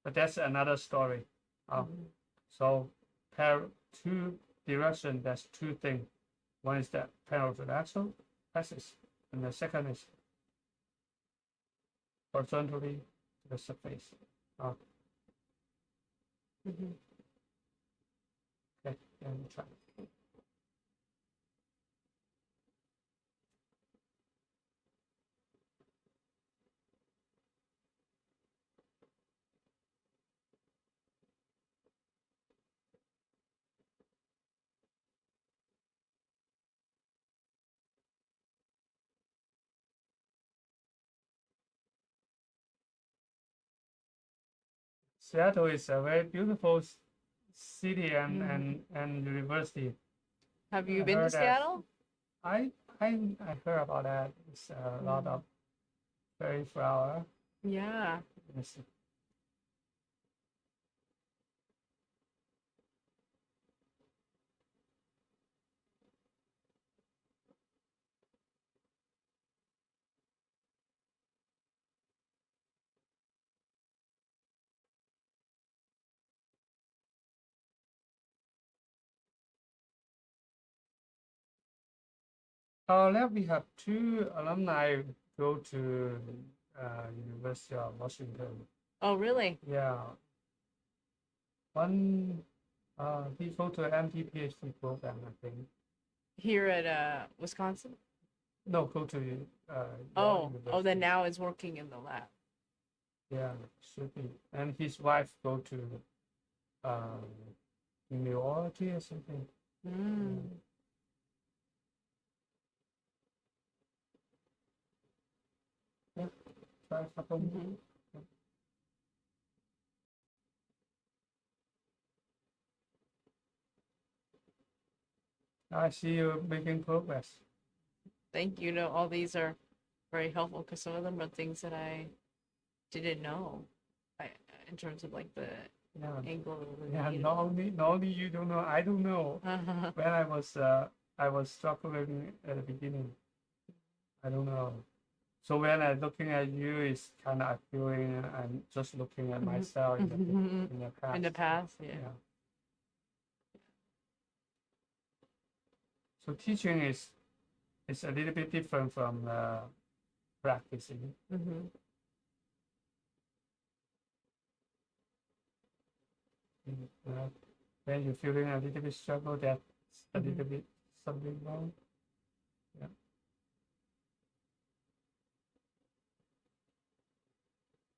But that's another story. So two direction. That's two things. One is the paradoxal axis, and the second is horizontally to the surface. Okay, and try. Seattle is a very beautiful city and university. Have you been to Seattle? I heard about that. It's a lot of very flower. Yeah. Yes. Now we have two alumni go to University of Washington. Oh, really? Yeah. One he go to an MD PhD program, I think. Here at Wisconsin? No, go to Oh, university. then now is working in the lab. Yeah, should be. And his wife go to neurology or something. Yeah, try a couple. I see you making progress. Thank you. All these are very helpful because some of them are things that I didn't know. In terms of like the angle of the Yeah, needle. not only you don't know, I don't know. When I was struggling at the beginning. I don't know. So when I'm looking at you, it's kind of feeling I'm just looking at myself in the past. In the past, yeah. So teaching is a little bit different from practicing. When you're feeling a little bit struggle, that's a little bit something wrong. Yeah.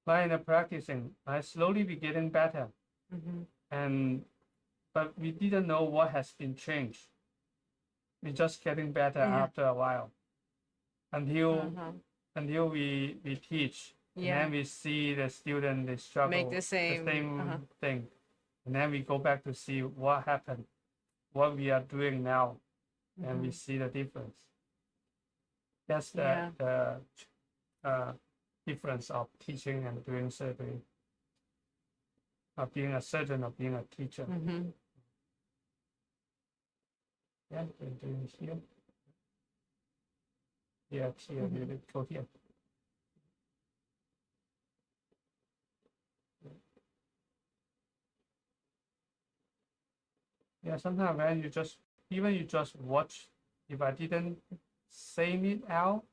But in the practicing, I slowly be getting better, but we didn't know what has been changed. We're just getting better after a while, until we teach, and then we see the student they struggle, make the same thing, and then we go back to see what happened, what we are doing now, and we see the difference. That's the difference of teaching and doing surgery, of being a surgeon or being a teacher. Yeah, we're doing here. Yeah, here, we go here. Yeah, sometimes when you just watch, if I didn't say it out,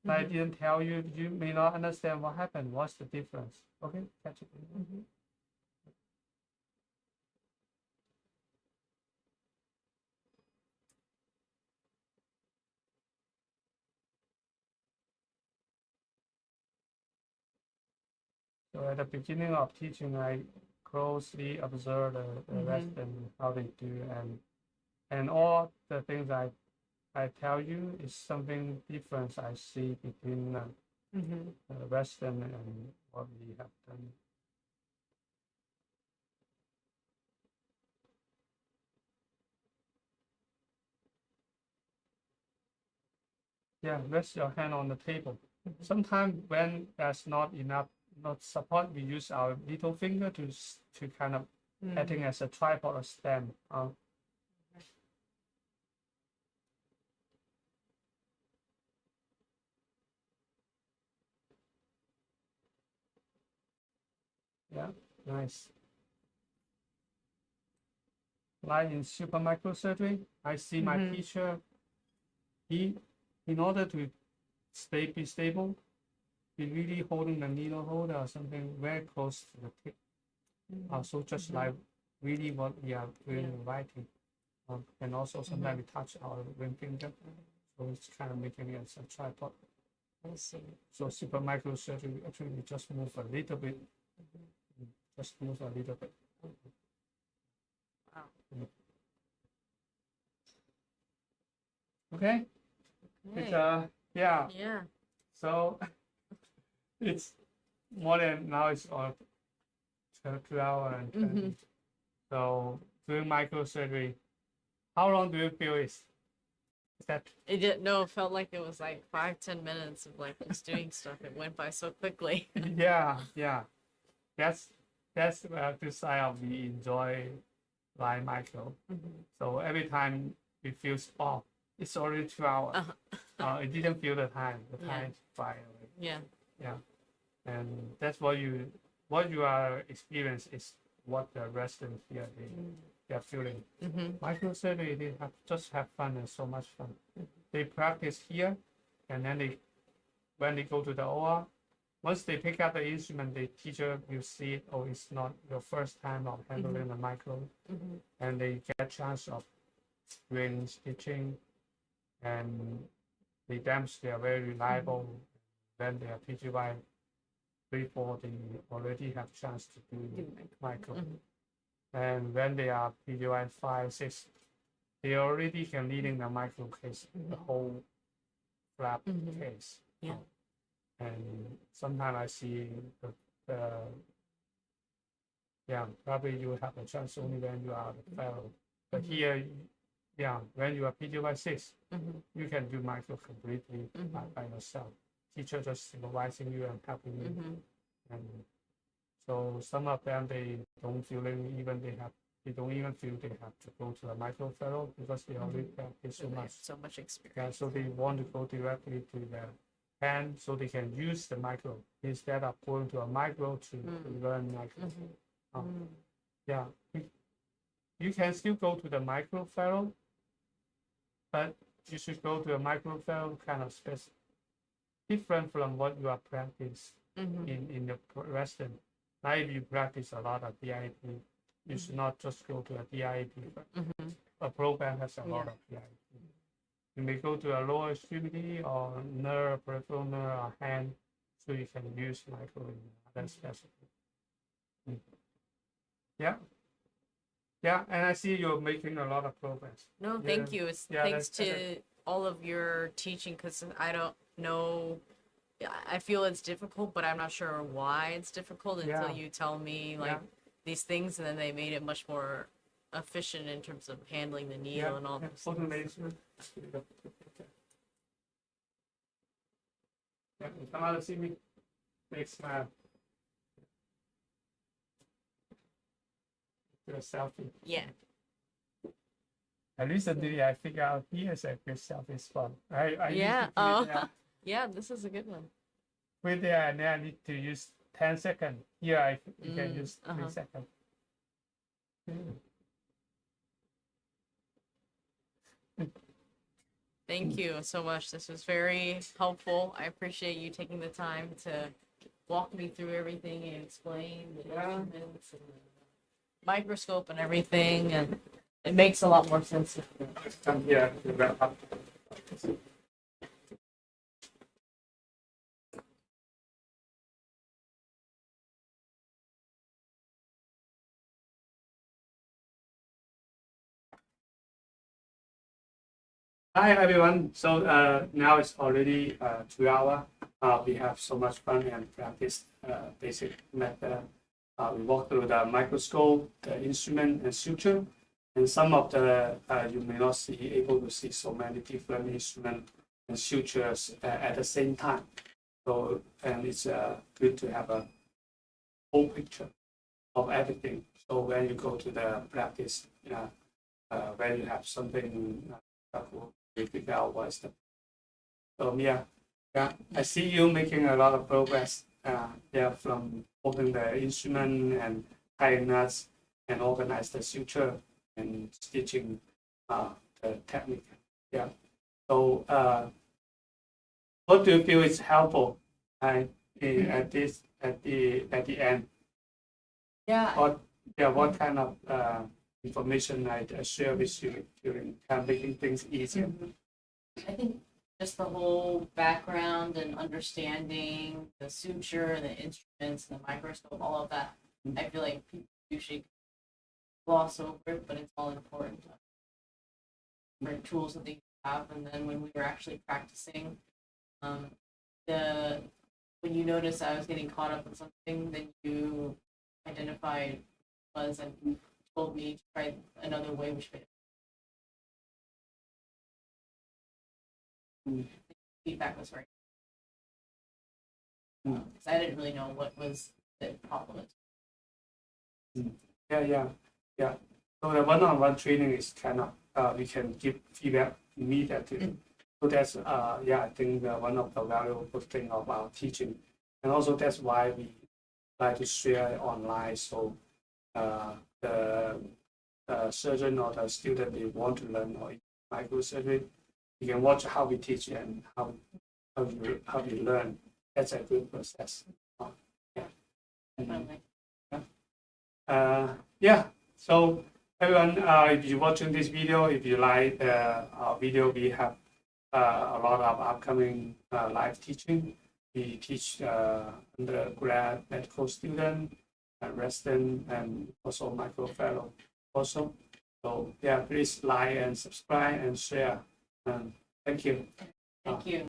I didn't tell you, you may not understand what happened. What's the difference? Okay, catch it. So at the beginning of teaching, I closely observe the resident, how they do, and all the things I tell you is something different I see between Western and what we have done. Yeah, rest your hand on the table. Sometimes when there's not enough not support, we use our little finger to kind of acting as a tripod or stand. Yeah, nice. Like in super microsurgery, I see my teacher. He, in order to be stable, he really holding the needle holder or something very close to the tip. So just like really what we are doing in writing, and also sometimes we touch our ring finger, so it's kind of making it as a tripod. I see. So super microsurgery actually we just move a little bit, just move a little bit. Wow. Okay. It's yeah. Yeah. So it's more than now it's on 2 hours and 20. So doing microsurgery, how long do you feel is that? It didn't. No, it felt like it was like 5-10 minutes of like just doing stuff. It went by so quickly. Yeah. That's the side of we enjoy live micro. So every time we feel oh, it's already 2 hours. It didn't feel the time. The time fly away. Yeah. Yeah. And that's what you are experience is what the residents here they are feeling. Microsurgery they just have fun and so much fun. They practice here, and then when they go to the OR, once they pick up the instrument, the teacher will see oh it's not your first time of handling the micro, and they get a chance of doing stitching, and they they are very reliable. Then they are PGY 3-4, they already have chance to do micro. And when they are PGY 5-6, they already can leading the micro case, the whole flap case. Yeah. And sometimes I see probably you have a chance only when you are the fellow. But here, when you are PGY 6, you can do micro completely by yourself. Teacher just supervising you and helping you. And so some of them they don't don't even feel they have to go to a micro fellow because they already practice so much. So much experience. Yeah, so they want to go directly to the hand so they can use the micro instead of going to a micro to learn micro. Yeah, you can still go to the micro fellow, but you should go to a micro fellow kind of different from what you are practice in the Western. Now if you practice a lot of DIP, you should not just go to a DIP. A program has a lot of DIP. You may go to a lower extremity or nerve, peripheral nerve, or hand, so you can use micro in other specialty. Yeah, and I see you're making a lot of progress. No, thank you. It's thanks to all of your teaching, because I don't know. I feel it's difficult, but I'm not sure why it's difficult until you tell me like these things, and then they made it much more efficient in terms of handling the needle and all those things. Come out and see me. Big smile. Do a selfie. Yeah. And recently I figured out here's a good selfie spot. I Yeah. used to there. Yeah, this is a good one. With there, and then I need to use 10 seconds. Here you can use 3 seconds. Thank you so much. This was very helpful. I appreciate you taking the time to walk me through everything and explain the instruments and the microscope and everything, and it makes a lot more sense. Come here to wrap up. Hi everyone. So now it's already 2 hours. We have so much fun and practice basic method. We walk through the microscope, the instrument, and suture. And some of the you may not see able to see so many different instruments and sutures at the same time. So and it's good to have a whole picture of everything. So when you go to the practice, where you have something you figure out what's the. So yeah, I see you making a lot of progress. Yeah, from holding the instrument and tying nuts and organize the suture and stitching the technique. Yeah. So what do you feel is helpful at the end? Yeah, What kind of information I share with you during making things easier? I think just the whole background and understanding the suture, the instruments, the microscope, all of that. I feel like people usually gloss over it, but it's all important. Different tools that they have, and then when we were actually practicing, the when you noticed I was getting caught up in something, then you identified what it was and told me to try another way, which made feedback was right. Because I didn't really know what was the problem. Yeah. So the one-on-one training is kind of we can give feedback immediately. So that's I think one of the valuable thing of our teaching, and also that's why we try to share online. So the surgeon or the student they want to learn or microsurgery, you can watch how we teach and how you learn. That's a good process. Yeah. Definitely. Yeah. So everyone, if you're watching this video, if you like our video, we have a lot of upcoming live teaching. We teach undergrad medical student, resident, and also micro fellow also. So yeah, please like and subscribe and share. Thank you. Thank you.